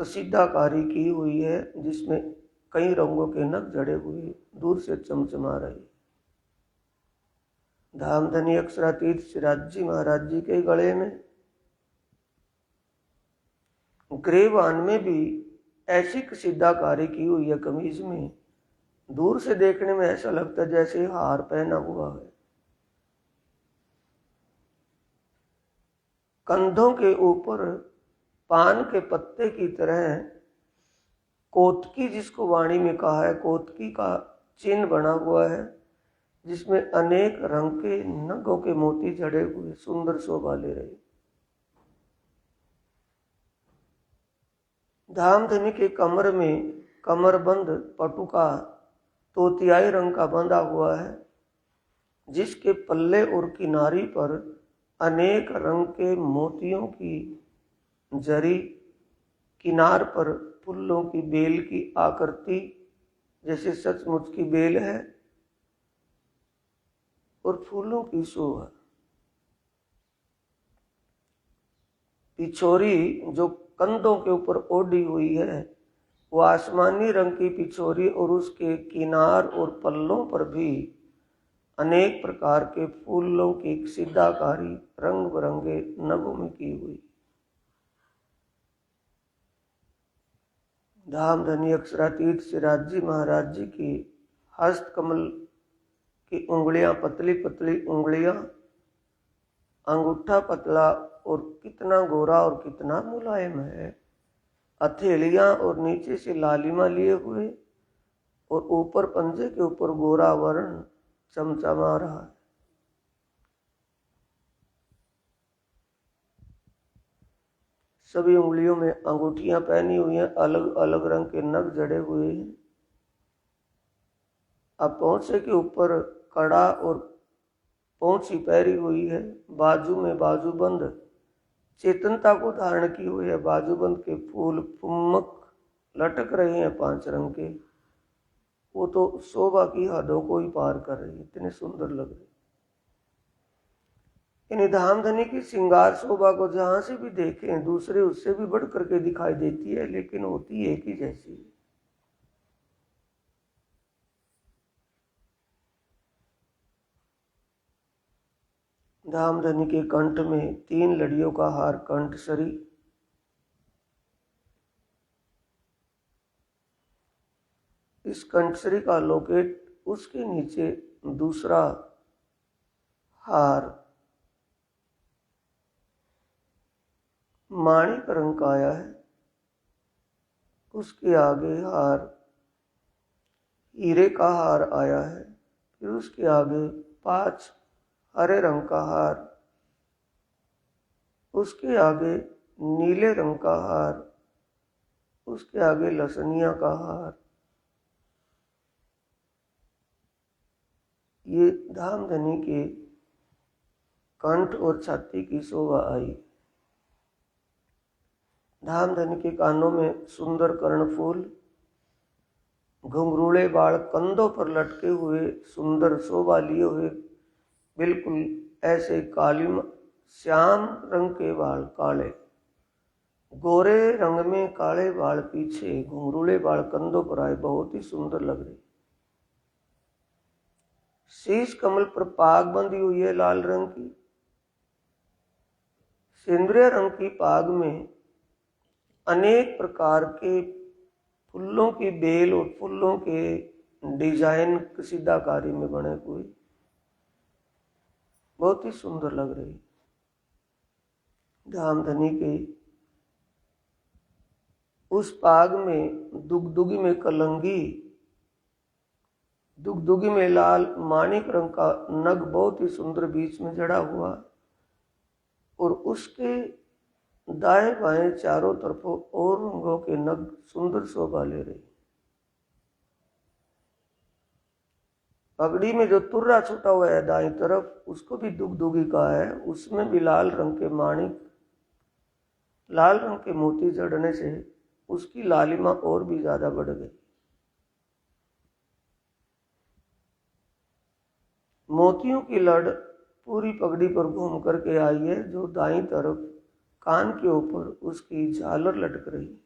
कसीदाकारी की हुई है, जिसमें कई रंगों के नग जड़े हुए दूर से चमचमा रहे। धामधनी अक्षरातीत सिराज जी महाराज जी के गले में, ग्रेवान में भी ऐसी कसीदाकारी की हुई है कमीज में, दूर से देखने में ऐसा लगता है जैसे हार पहना हुआ है। कंधों के ऊपर पान के पत्ते की तरह कोतकी, जिसको वाणी में कहा है, कोतकी का चिन्ह बना हुआ है, जिसमें अनेक रंग के नगों के मोती जड़े हुए सुंदर शोभा ले रहे। धामधनी के कमर में कमरबंद पटुका तोतियाई रंग का बंधा हुआ है, जिसके पल्ले और किनारी पर अनेक रंग के मोतियों की जरी, किनार पर फूलों की बेल की आकृति जैसे सचमुच की बेल है, और फूलों की शोभा। पिछोरी जो कंधों के ऊपर ओढ़ी हुई है, वो आसमानी रंग की पिछोरी, और उसके किनार और पल्लों पर भी अनेक प्रकार के फूलों की कसीदाकारी रंग बिरंगे नगों में की हुई। धामधनी अक्षरातीत सिराज जी महाराज जी की हस्त कमल की उंगलियां, पतली पतली उंगलियां, अंगूठा पतला और कितना गोरा और कितना मुलायम है, हथेलियां और नीचे से लालिमा लिए हुए, और ऊपर पंजे के ऊपर गोरा वर्ण चमचमा रहा है। सभी उंगलियों में अंगूठियां पहनी हुई हैं, अलग अलग रंग के नग जड़े हुए हैं। अब पहुंचे के ऊपर कड़ा और पहुंची पहरी हुई है, बाजू में बाजूबंद चेतनता को धारण की हुई है। बाजूबंद के फूल फुम्मक लटक रहे हैं 5 रंग के, वो तो शोभा की हदों को ही पार कर रही है, इतने सुंदर लग रहे। इन धामधनी की श्रृंगार शोभा को जहां से भी देखें, दूसरे उससे भी बढ़ करके दिखाई देती है, लेकिन होती एक ही जैसी। धामधनी के कंठ में 3 लड़ियों का हार कंठसरी, इस कंठसरी का लोकेट, उसके नीचे दूसरा हार माणिक रंग का आया है, उसके आगे हार हीरे का हार आया है, फिर उसके आगे 5 हरे रंग का हार, उसके आगे नीले रंग का हार, उसके आगे लसनिया का हार। ये धामधनी के कंठ और छाती की शोभा आई। धामधनी के कानों में सुंदर कर्णफूल, घुंघरूले बाल कंधों पर लटके हुए, सुंदर शोभा लिए हुए, बिल्कुल ऐसे काली श्याम रंग के बाल, काले गोरे रंग में काले बाल पीछे, घुंघरूले बाल कंधों पर आए, बहुत ही सुंदर लग रहे। शीश कमल पर पाग बंधी हुई है लाल रंग की, सिंदूरी रंग की पाग में अनेक प्रकार के फूलों की बेल और फूलों के डिजाइन कसीदाकारी में बने हुए, बहुत ही सुंदर लग रही। धामधनी के उस पाग में दुगदुगी में कलंगी, दुगदुगी में लाल माणिक रंग का नग बहुत ही सुंदर बीच में जड़ा हुआ, और उसके दाएं बाएं चारों तरफों और रंगों के नग सुंदर शोभा ले रहे। पगड़ी में जो तुर्रा छूटा हुआ है दाईं तरफ, उसको भी दुगदुगी कहा है। उसमें भी लाल रंग के माणिक, लाल रंग के मोती जड़ने से उसकी लालिमा और भी ज्यादा बढ़ गई। मोतियों की लड़ पूरी पगड़ी पर घूम करके आई है, जो दाईं तरफ कान के ऊपर उसकी झालर लटक रही।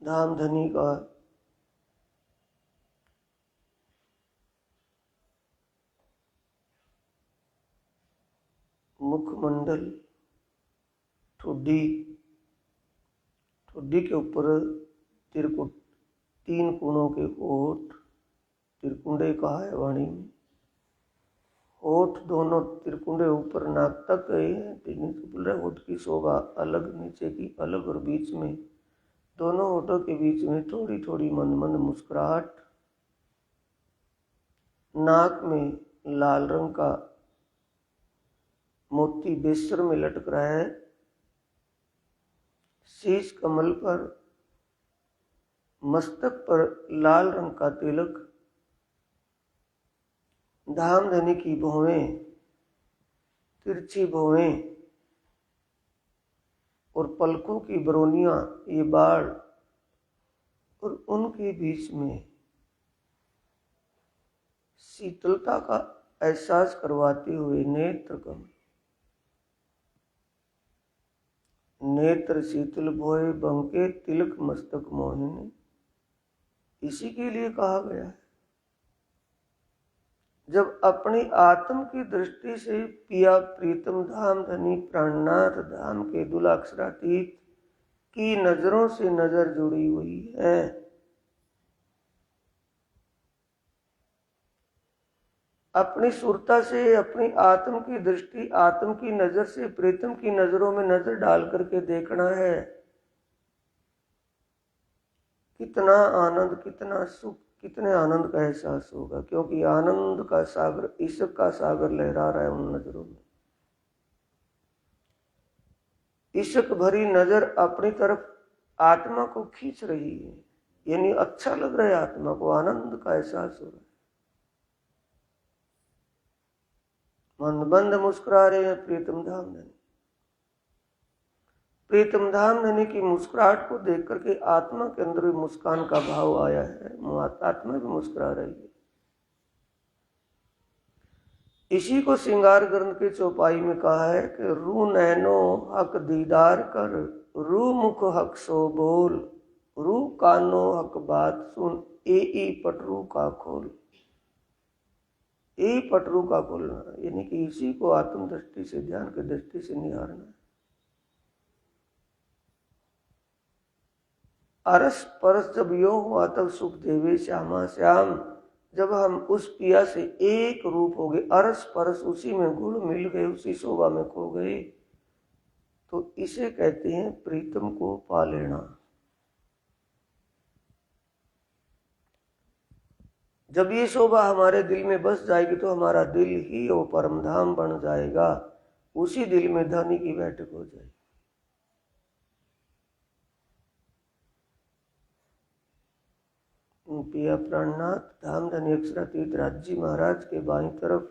धामधनी का मुखमंडल, ठुड्डी, ठुड्डी के ऊपर त्रिकुट, 3 कोणों के होठ, त्रिकुंडे कहा है वाणी में। होठ दोनों त्रिकुंडे ऊपर नाक तक गए हैं। होठ की शोभा अलग, नीचे की अलग, और बीच में दोनों होठों के बीच में थोड़ी थोड़ी मंद मंद मुस्कुराहट। नाक में लाल रंग का मोती बेसर में लटक रहा है। शीश कमल पर, मस्तक पर लाल रंग का तिलक। धामधनी की भौहें, तिरछी भौहें और पलकों की बरौनियां, ये बाल, और उनके बीच में शीतलता का एहसास करवाते हुए नेत्र कमल। नेत्र शीतल भोए बंके तिलक मस्तक मोहिनी, इसी के लिए कहा गया है। जब अपनी आत्म की दृष्टि से पिया प्रीतम धामधनी प्राणनाथ धाम के दुलाक्षरातीत की नजरों से नजर जुड़ी हुई है, अपनी सुरता से, अपनी आत्म की दृष्टि, आत्म की नजर से प्रीतम की नजरों में नजर डाल करके देखना है। कितना आनंद, कितना सुख, कितने आनंद का एहसास होगा, क्योंकि आनंद का सागर, इश्क का सागर लहरा रहा है उन नजरों में। इश्क भरी नजर अपनी तरफ आत्मा को खींच रही है, यानी अच्छा लग रहा है, आत्मा को आनंद का एहसास हो रहा है। मंदबंद मुस्कुरा रहे हैं प्रीतम धामधनी। प्रीतम धामधनी की मुस्कुराहट को देख करके आत्मा के अंदर भी मुस्कान का भाव आया है, आत्मा भी मुस्कुरा रही है। इसी को श्रृंगार ग्रंथ की चौपाई में कहा है कि रू नैनो हक दीदार कर, रू मुख हक सो बोल, रू कानो हक बात सुन, ए पटरू का खोल। ए पटरू का खोलना, यानी कि इसी को आत्म दृष्टि से, ध्यान की दृष्टि से निहारना है। अरस परस जब यो हुआ तब सुख देवे श्यामा श्याम, जब हम उस पिया से एक रूप हो गए, अरस परस उसी में गुण मिल गए, उसी शोभा में खो गए, तो इसे कहते हैं प्रीतम को पा लेना। जब ये शोभा हमारे दिल में बस जाएगी तो हमारा दिल ही वो परम धाम बन जाएगा, उसी दिल में धनी की बैठक हो जाएगी। पिया प्राणनाथ धामधनी अक्षरातीत राजी महाराज के बाईं तरफ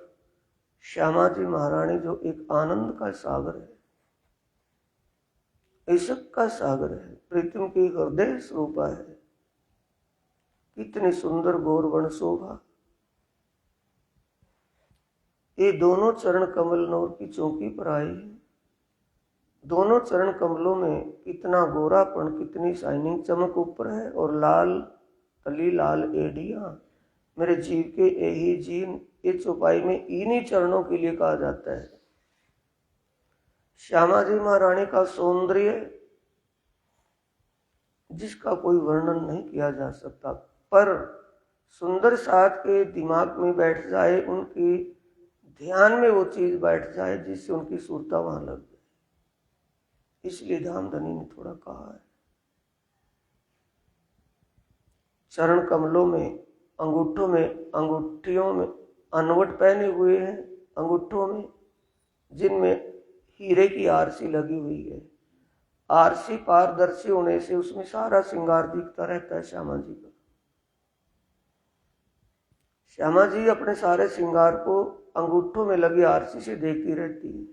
श्यामा जी महारानी, जो एक आनंद का सागर है, इश्क का सागर है, प्रीतम की हृदय स्वरूपा है। कितनी सुंदर गौरवर्ण शोभा। ये दोनों चरण कमल नौर की चौकी पर आए हैं। दोनों चरण कमलों में कितना गोरापन, कितनी शाइनिंग चमक ऊपर है, और लाल तली, लाल एडियां, मेरे जीव के यही जीन। ये चौपाई में इन्हीं चरणों के लिए कहा जाता है। श्यामा जी महारानी का सौंदर्य जिसका कोई वर्णन नहीं किया जा सकता, पर सुंदर साथ के दिमाग में बैठ जाए, उनकी ध्यान में वो चीज बैठ जाए जिससे उनकी सुरता वहां लग जाए, इसलिए धामधनी ने थोड़ा कहा है। चरण कमलों में, अंगूठों में, अंगूठियों में अनवट पहने हुए हैं, अंगूठों में जिनमें हीरे की आरसी लगी हुई है। आरसी पारदर्शी होने से उसमें सारा श्रृंगार दिखता रहता है श्यामा जी का। श्यामा जी अपने सारे श्रृंगार को अंगूठों में लगी आरसी से देखती रहती है।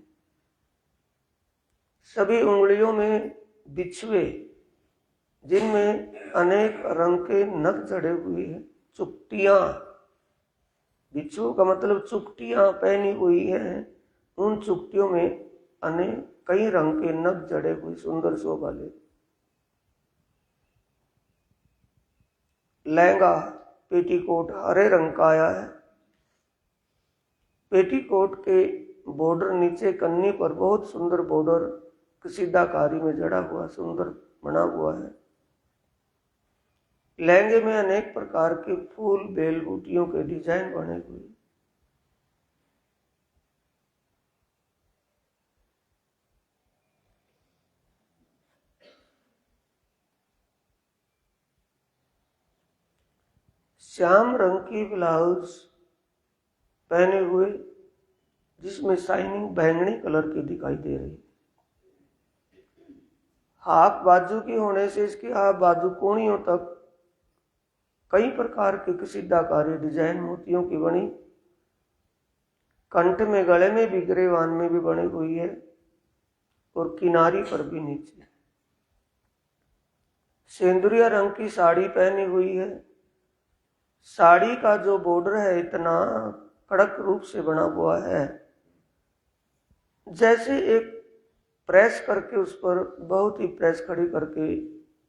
सभी उंगलियों में बिछुए, जिनमें अनेक रंग के नग जड़े हुए हैं, चुपटियां, बिच्छू का मतलब चुपटियां पहनी हुई है। उन चुपटियों में अनेक कई रंग के नग जड़े हुए सुंदर शोभा ले। लहंगा पेटीकोट हरे रंग का आया है। पेटीकोट के बॉर्डर नीचे कन्नी पर बहुत सुंदर बॉर्डर कसीदाकारी में जड़ा हुआ सुंदर बना हुआ है। लहंगे में अनेक प्रकार के फूल बेल बूटियों के डिजाइन बने हुए। श्याम रंग की ब्लाउज पहने हुए, जिसमें शाइनिंग बैंगनी कलर की दिखाई दे रही। हाथ बाजू की होने से इसकी हाथ बाजू कोणियों तक कई प्रकार के कसीदाकारी डिजाइन मोतियों की बनी। कंठ में, गले में भी, ग्रेवान में भी बनी हुई है और किनारी पर भी नीचे। सेंदुरिया रंग की साड़ी पहनी हुई है। साड़ी का जो बॉर्डर है इतना कड़क रूप से बना हुआ है, जैसे एक प्रेस करके उस पर बहुत ही प्रेस खड़ी करके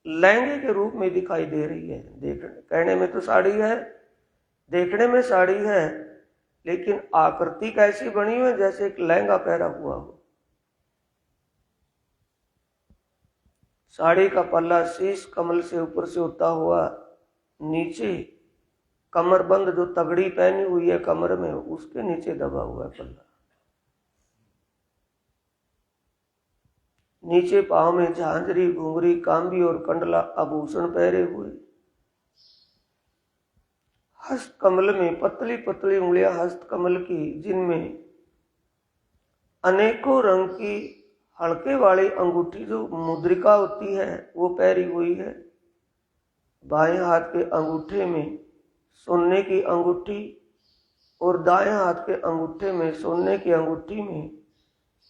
लहंगे के रूप में दिखाई दे रही है। देखने कहने में तो साड़ी है, देखने में साड़ी है, लेकिन आकृति कैसी बनी हुई है जैसे एक लहंगा पहना हुआ हो। साड़ी का पल्ला शीश कमल से ऊपर से होता हुआ नीचे कमरबंद जो तगड़ी पहनी हुई है कमर में, उसके नीचे दबा हुआ है पल्ला। नीचे पांव में झांझरी, घुंघरी, कांबी और कंडला आभूषण पहरे हुए। हस्त कमल में पतली पतली उंगलियां हस्त कमल की, जिनमें अनेकों रंग की हल्के वाली अंगूठी जो मुद्रिका होती है वो पहरी हुई है। बाएं हाथ के अंगूठे में सोने की अंगूठी और दाएं हाथ के अंगूठे में सोने की अंगूठी में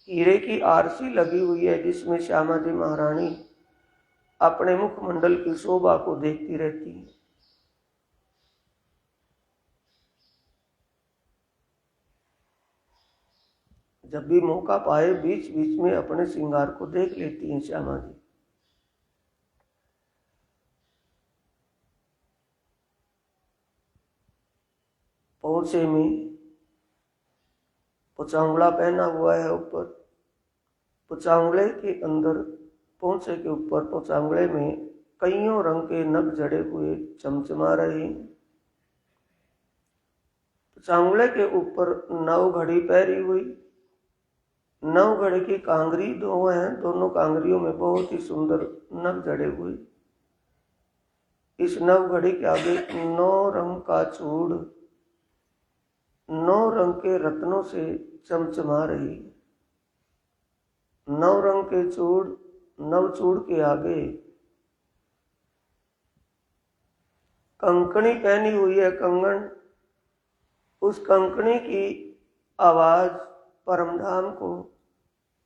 हीरे की आरसी लगी हुई है, जिसमें श्यामा जी महारानी अपने मुखमंडल की शोभा को देखती रहती है। जब भी मौका पाए बीच बीच में अपने श्रृंगार को देख लेती हैं श्यामा जी। पहुंचे में पुचांगला पहना हुआ है ऊपर। पुचांगले के अंदर पहुंचे के ऊपर पुचांगले में कईयों रंग के नग जड़े हुए चमचमा रहे हैं। पुचांगले के ऊपर 9 घड़ी पहरी हुई। 9 घड़ी की कांगरी 2 हैं, दोनों कांगरियों में बहुत ही सुंदर नग जड़े हुए। इस 9 घड़ी के आगे 9 रंग का चूड़ 9 रंग के रत्नों से चमचमा रही। 9 रंग के चूड़, 9 चूड़ के आगे कंकणी पहनी हुई है, कंगन। उस कंकणी की आवाज परमधाम को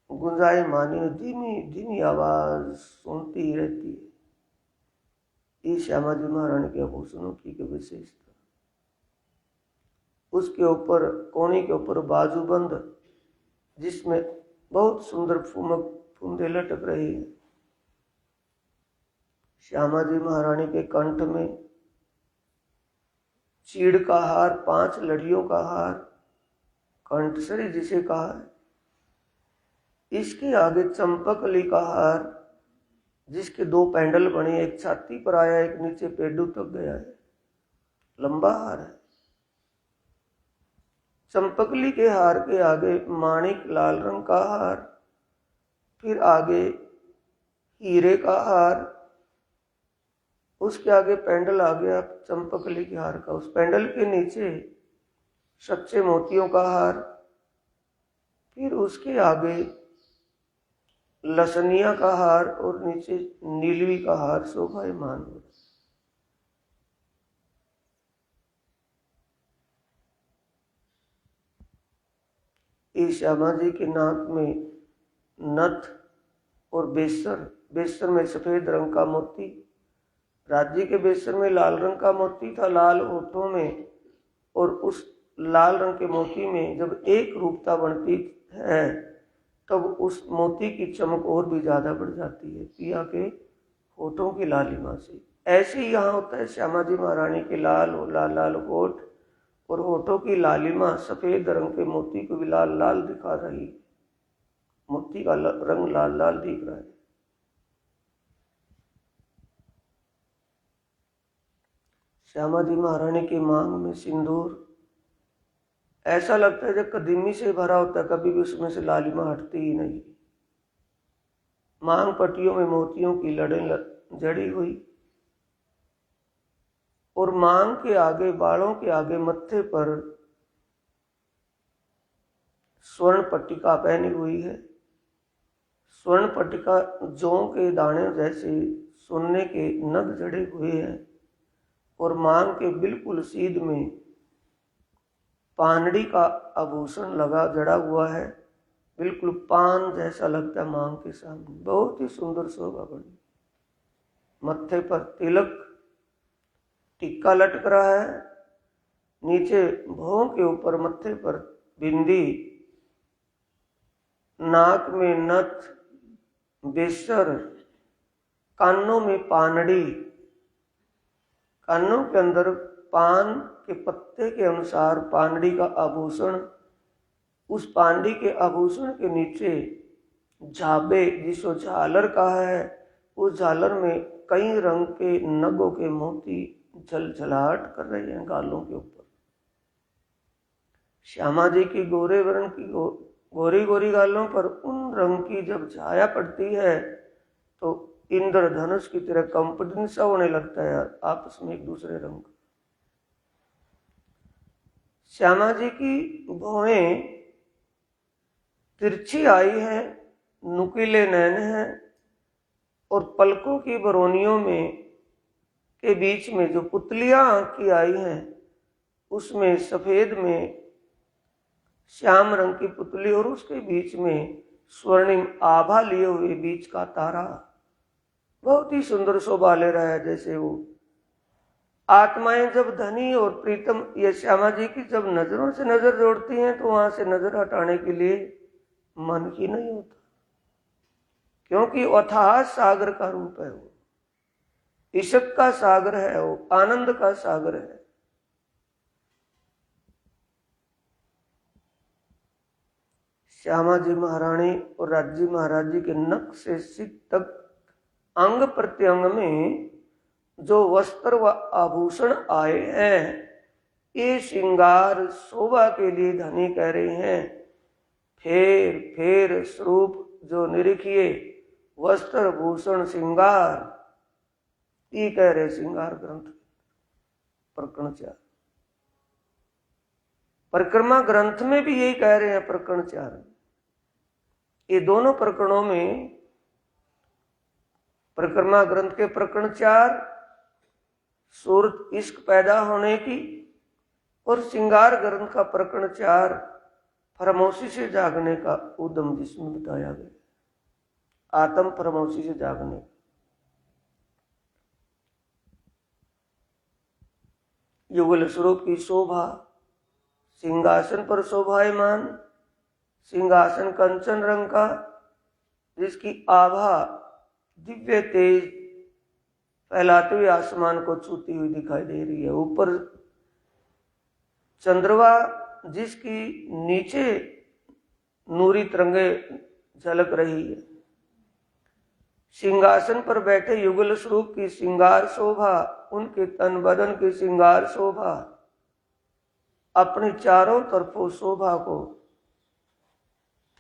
गुंजाए मानी, धीमी धीमी आवाज सुनती रहती है। ये श्यामा जी महारानी के आभूषणों की विशेषता। उसके ऊपर कोणी के ऊपर बाजूबंद, जिसमें बहुत सुंदर फूंदे लटक रही है। श्यामा जी महारानी के कंठ में चीड़ का हार, 5 लड़ियों का हार, कंठसरी जिसे कहा है। इसके आगे चंपकली का हार, जिसके 2 पैंडल बने, एक छाती पर आया, एक नीचे पेडू तक गया है, लंबा हार है। चंपकली के हार के आगे माणिक लाल रंग का हार, फिर आगे हीरे का हार, उसके आगे पैंडल आ गया चंपकली के हार का। उस पैंडल के नीचे सच्चे मोतियों का हार, फिर उसके आगे लसनिया का हार और नीचे नीलवी का हार शोभायमान होता। इस श्यामा जी के नाक में नथ और बेसर में सफेद रंग का मोती, राज्य के बेसर में लाल रंग का मोती था, लाल होठों में, और उस लाल रंग के मोती में जब एक रूपता बनती है तब उस मोती की चमक और भी ज्यादा बढ़ जाती है पिया के होठों की लालिमा से। ऐसे ही यहाँ होता है, श्यामा जी महारानी के लाल और लाल लाल होठ और होठों की लालिमा सफेद रंग के मोती को भी लाल लाल दिखा रही है, मोती का रंग लाल लाल दिख रहा है। श्यामा जी महारानी की मांग में सिंदूर ऐसा लगता है जब कदीमी से भरा होता है, कभी भी उसमें से लालिमा हटती ही नहीं। मांग पट्टियों में मोतियों की लड़ें जड़ी हुई और मांग के आगे, बालों के आगे, मत्थे पर स्वर्ण पट्टिका पहनी हुई है। स्वर्ण पट्टिका जौ के दाने जैसे सोने के नग जड़े हुए हैं और मांग के बिल्कुल सीध में पानड़ी का आभूषण लगा जड़ा हुआ है, बिल्कुल पान जैसा लगता है मांग के सामने। बहुत ही सुंदर शोभा बनी। मत्थे पर तिलक टिक्का लटक रहा है, नीचे भौं के ऊपर मत्थे पर बिंदी, नाक में नथ, बेसर, कानों में पानड़ी, कानों के अंदर पान के पत्ते के अनुसार पानड़ी का आभूषण, उस पानड़ी के आभूषण के नीचे झाबे जिसको झालर कहा है, उस झालर में कई रंग के नगों के मोती झलझलाहट कर रहे हैं गालों के ऊपर। श्यामा जी की गोरे वर्ण की गोरी गोरी गालों पर उन रंग की जब छाया पड़ती है तो इंद्रधनुष की तरह कंपन सा होने लगता है आपस में एक दूसरे रंग। श्यामा जी की भौहें तिरछी आई है, नुकीले नैन हैं और पलकों की बरौनियों में के बीच में जो पुतलियां आंख की आई हैं उसमें सफेद में श्याम रंग की पुतली और उसके बीच में स्वर्णिम आभा लिए हुए बीच का तारा बहुत ही सुंदर शोभा ले रहा है। जैसे वो आत्माएं जब धनी और प्रीतम ये श्यामा जी की जब नजरों से नजर जोड़ती हैं तो वहां से नजर हटाने के लिए मन ही नहीं होता, क्योंकि अथाह सागर का रूप है वो, इश्क का सागर है वो, आनंद का सागर है। श्यामा जी महारानी और राज्य महाराज जी के नख से सिर तक अंग प्रत्यंग में जो वस्त्र व आभूषण आए हैं ये श्रृंगार शोभा के लिए धनी कह रहे हैं। फेर फेर स्वरूप जो निरीखिए वस्त्र भूषण श्रृंगार, ये कह रहे श्रृंगार ग्रंथ प्रकरण 4। परिक्रमा ग्रंथ में भी यही कह रहे हैं प्रकरण 4। ये दोनों प्रकरणों में, परिक्रमा ग्रंथ के प्रकरण 4 सूरत इश्क पैदा होने की और श्रृंगार ग्रंथ का प्रकरण 4 फरमोशी से जागने का उद्यम जिसमें बताया गया, आत्म फरमोशी से जागने का। युगल स्वरूप की शोभा, सिंहासन पर शोभायमान, सिंहासन कंचन रंग का जिसकी आभा दिव्य तेज फैलाते हुए आसमान को छूती हुई दिखाई दे रही है। ऊपर चंद्रमा जिसकी नीचे नूरी तरंगे झलक रही है। सिंहासन पर बैठे युगल स्वरूप की श्रृंगार शोभा, उनके तन बदन की श्रृंगार शोभा अपनी चारों तरफों शोभा को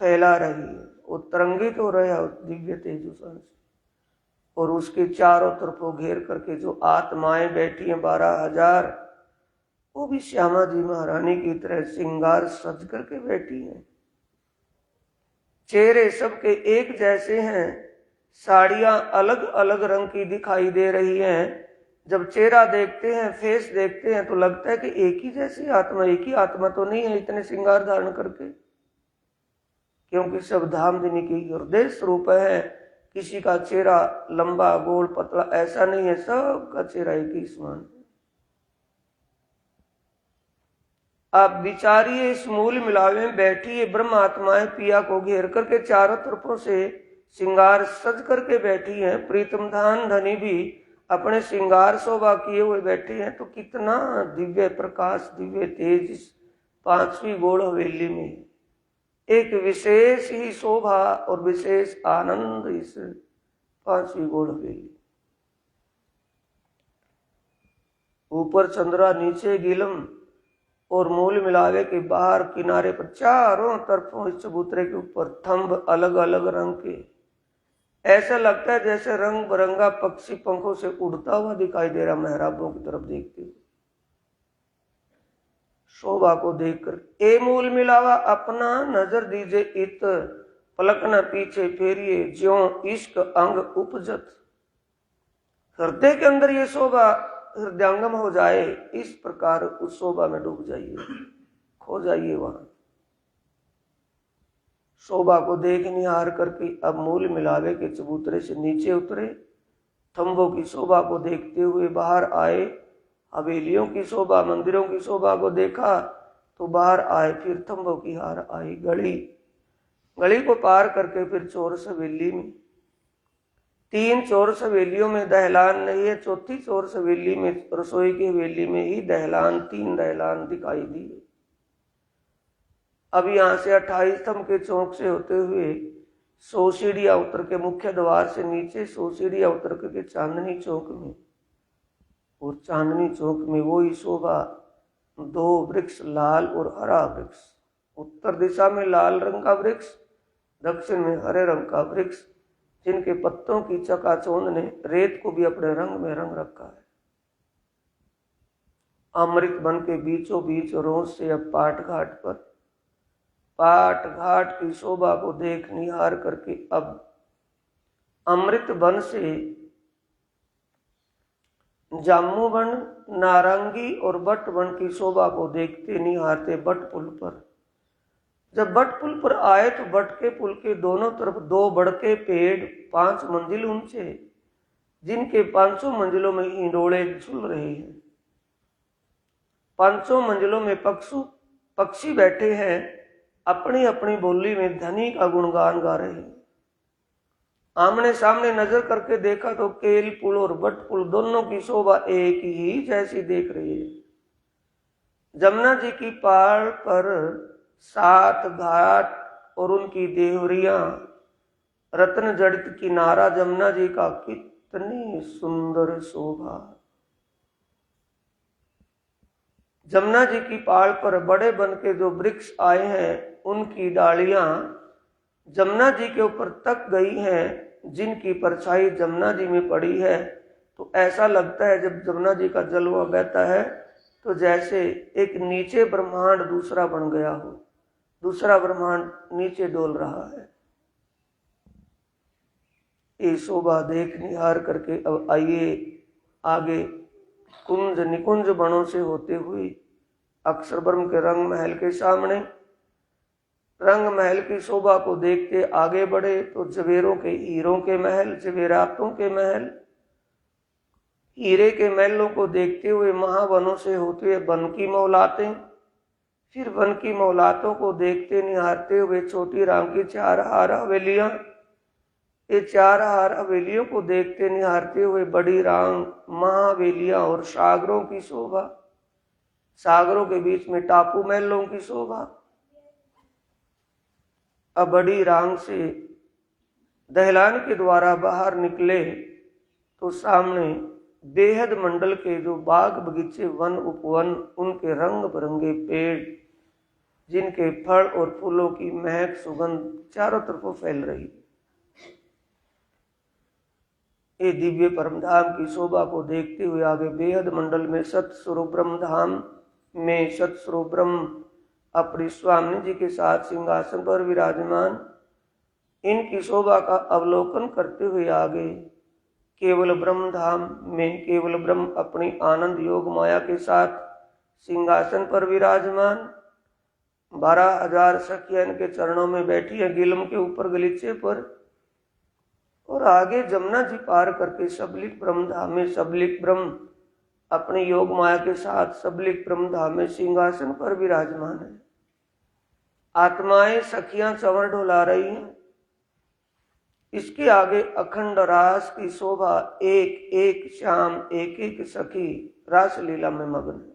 फैला रही है। वो तरंगित हो रहा है दिव्य तेजों से और उसके चारों तरफों घेर करके जो आत्माएं बैठी हैं 12,000, वो भी श्यामा जी महारानी की तरह श्रृंगार सज करके बैठी हैं। चेहरे सबके एक जैसे हैं, साड़ियां अलग अलग रंग की दिखाई दे रही हैं। जब चेहरा देखते हैं, फेस देखते हैं, तो लगता है कि एक ही जैसी आत्मा, एक ही आत्मा तो नहीं है इतने श्रृंगार धारण करके, क्योंकि सब धामधनी की हृदय स्वरूप है। किसी का चेहरा लंबा गोल पतला ऐसा नहीं है, सबका चेहरा एक ही समान। आप विचारिए, इस मूल मिलावे में बैठी ये ब्रह्म आत्माएं पिया को घेर करके चारों तरफों से श्रृंगार सज करके बैठी हैं। प्रीतम धान धनी भी अपने श्रृंगार शोभा किए हुए बैठे हैं। तो कितना दिव्य प्रकाश, दिव्य तेज इस पांचवी गोड़ हवेली में, एक विशेष ही शोभा और विशेष आनंद इस पांचवी गोड़ हवेली। ऊपर चंद्रा, नीचे गिलम और मूल मिलावे के बाहर किनारे पर चारों तरफों इस चबूतरे के ऊपर थंब अलग अलग रंग के। ऐसा लगता है जैसे रंग बिरंगा पक्षी पंखों से उड़ता हुआ दिखाई दे रहा, मेहराबों की तरफ देखते हुए। शोभा को देखकर ए मूल मिलावा अपना नजर दीजिए इत, पलक न पीछे फेरिए ज्यों इश्क अंग उपजत। हृदय के अंदर ये शोभा हृदयंगम हो जाए, इस प्रकार उस शोभा में डूब जाइए, खो जाइए वहां। शोभा को देख निहार करके अब मूल मिलावे के चबूतरे से नीचे उतरे, थंबों की शोभा को देखते हुए बाहर आए। हवेलियों की शोभा, मंदिरों की शोभा को देखा तो बाहर आए, फिर थंबों की हार आई। गली को पार करके फिर चौरस हवेली में, 3 चौरस हवेलियों में दहलान नहीं है। चौथी चौरस हवेली में, रसोई की हवेली में ही दहलान, 3 दहलान दिखाई दिए। अब यहाँ से 28 स्तंभ के चौक से होते हुए 100 सीढ़ियां उतर के मुख्य द्वार से नीचे 100 सीढ़ियां उतर के चांदनी चौक में, और चांदनी चौक में वही शोभा, 2 वृक्ष, लाल और हरा वृक्ष। उत्तर दिशा में लाल रंग का वृक्ष, दक्षिण में हरे रंग का वृक्ष, जिनके पत्तों की चकाचौंध ने रेत को भी अपने रंग में रंग रखा है। अमृत बन के बीचों बीच रोज से अब पाट घाट पर, पाट घाट की शोभा को देख निहार करके अब अमृत वन से जामू वन, नारंगी और बट वन की शोभा को देखते निहारते बट पुल पर। जब बट पुल पर आए तो बट के पुल के दोनों तरफ 2 बड़के पेड़ 5 मंजिल ऊंचे, जिनके 5 मंजिलों में हिंडोले झूल रहे हैं। 5 मंजिलों में पक्षी बैठे हैं, अपनी अपनी बोली में धनी का गुणगान गा रहे हैं। आमने सामने नजर करके देखा तो केल पुल और बट पुल दोनों की शोभा एक ही जैसी देख रही है। जमुना जी की पार पर 7 घाट और उनकी देवरियां, रत्न जड़ित किनारा जमुना जी का, कितनी सुंदर शोभा। जमुना जी की पाल पर बड़े बन के जो वृक्ष आए हैं, उनकी डालियां जमुना जी के ऊपर तक गई हैं, जिनकी परछाई जमुना जी में पड़ी है। तो ऐसा लगता है जब जमुना जी का जलवा बहता है तो जैसे एक नीचे ब्रह्मांड दूसरा बन गया हो, दूसरा ब्रह्मांड नीचे डोल रहा है। ये शोभा देख निहार करके अब आइए आगे कुंज निकुंज बनों से होते हुए अक्षर ब्रह्म के रंग महल के सामने। रंग महल की शोभा को देखते आगे बढ़े तो जवेरों के, हीरों के महल, जवेरातों के महल, हीरे के महलों को देखते हुए महावनों से होते हुए वन की मौलातें, फिर वन की मौलातों को देखते निहारते हुए छोटी राम की 4 हार हवेलियां। ये 4 हार हवेलियों को देखते निहारते हुए बड़ी राम महावेलियां और सागरों की शोभा, सागरों के बीच में टापू महलों की शोभा। अब बड़ी रांग से दहलान के द्वारा बाहर निकले तो सामने बेहद मंडल के जो बाग बगीचे, वन उपवन, उनके रंग बिरंगे पेड़, जिनके फल और फूलों की महक सुगंध चारों तरफ फैल रही। ये दिव्य परमधाम की शोभा को देखते हुए आगे बेहद मंडल में सतस्वरूप ब्रह्म धाम में सतस्वरूप ब्रह्म अपनी स्वामी जी के साथ सिंहासन पर विराजमान, इनकी शोभा का अवलोकन करते हुए आगे केवल ब्रह्म धाम में केवल ब्रह्म अपनी आनंद योग माया के साथ सिंहासन पर विराजमान 12,000 सखियां इनके चरणों में बैठी है गिलम के ऊपर गलीचे पर। और आगे जमुना जी पार करके सबलिक ब्रह्म धाम में सबलिक ब्रह्म अपनी योग माया के साथ सबलिक ब्रह्म धाम में सिंहासन पर विराजमान है। आत्माएं सखियां चंवर ढुला रही हैं। इसके आगे अखंड रास की शोभा, एक एक श्याम एक एक सखी रास लीला में मग्न है।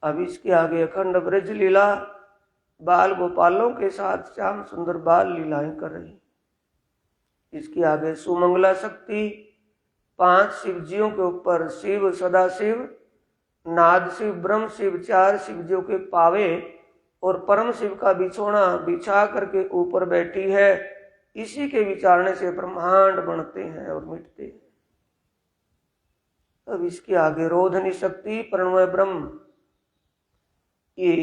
अब इसके आगे अखंड ब्रज लीला बाल गोपालों के साथ श्याम सुंदर बाल लीलाएं कर रही। इसके आगे सुमंगला शक्ति 5 शिवजियों के ऊपर शिव सदाशिव नाद शिव ब्रह्म शिव 4 शिवजियों के पावे और परम शिव का बिछोना बिछा करके ऊपर बैठी है। इसी के विचारने से ब्रह्मांड बनते हैं और मिटते हैं। अब इसके आगे रोधनी शक्ति प्रणव ब्रह्म, ये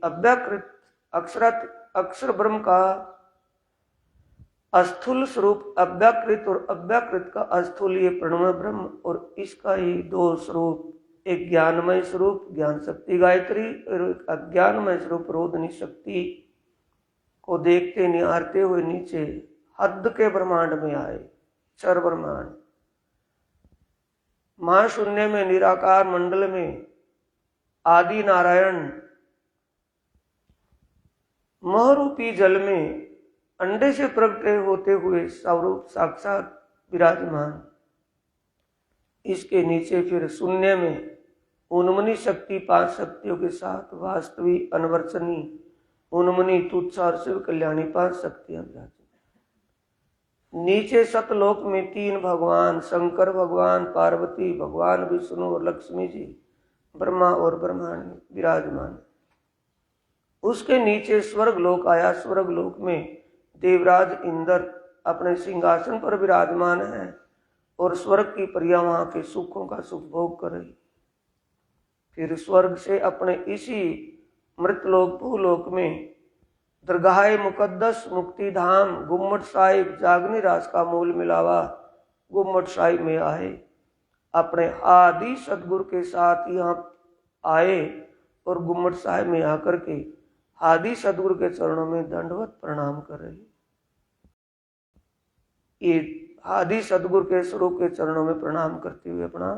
अव्याकृत अक्षर ब्रह्म का अस्थूल स्वरूप अव्याकृत और अव्याकृत का अस्थूल ये प्रणव ब्रह्म और इसका ही 2 स्वरूप, एक ज्ञानमय स्वरूप ज्ञान शक्ति गायत्री और एक अज्ञानमय स्वरूप रोधनी शक्ति को देखते निहारते हुए नीचे हद के ब्रह्मांड में आए। क्षर ब्रह्मांड महाशून्य में निराकार मंडल में आदि नारायण महरूपी जल में अंडे से प्रकट होते हुए स्वरूप साक्षात विराजमान। इसके नीचे फिर शून्य में उन्मनी शक्ति 5 शक्तियों के साथ वास्तविक अनवर्चनी उन्मनी तुच्छ और शिव कल्याणी 5 शक्तियां विराजमान। नीचे सतलोक में 3 भगवान शंकर भगवान पार्वती भगवान विष्णु और लक्ष्मी जी ब्रह्मा और ब्रह्मांड विराजमान। उसके नीचे स्वर्ग लोक आया। स्वर्ग लोक में देवराज इंद्र अपने सिंहासन पर विराजमान है और स्वर्ग की प्रिया वहां के सुखों का सुख भोग कर रही। फिर स्वर्ग से अपने इसी मृतलोक भूलोक में दरगाह मुकद्दस मुक्ति धाम गुम्मट साहिब जागनी रास का मूल मिलावा गुम्मट साहिब में आए। अपने आदि सदगुरु के साथ यहाँ आए और गुम्मट साहिब में आकर के आदि सदगुरु के चरणों में दंडवत प्रणाम कर रही। ये आदि सदगुरु के स्वरूप के चरणों में प्रणाम करते हुए अपना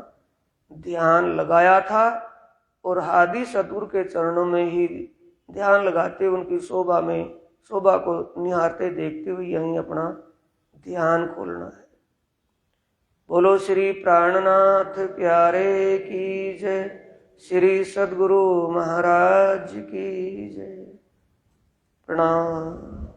ध्यान लगाया था और आदि सदगुरु के चरणों में ही ध्यान लगाते उनकी शोभा को निहारते देखते हुए यहीं अपना ध्यान खोलना है। बोलो श्री प्राणनाथ प्यारे की जय, श्री सदगुरु महाराज की जय। प्रणाम।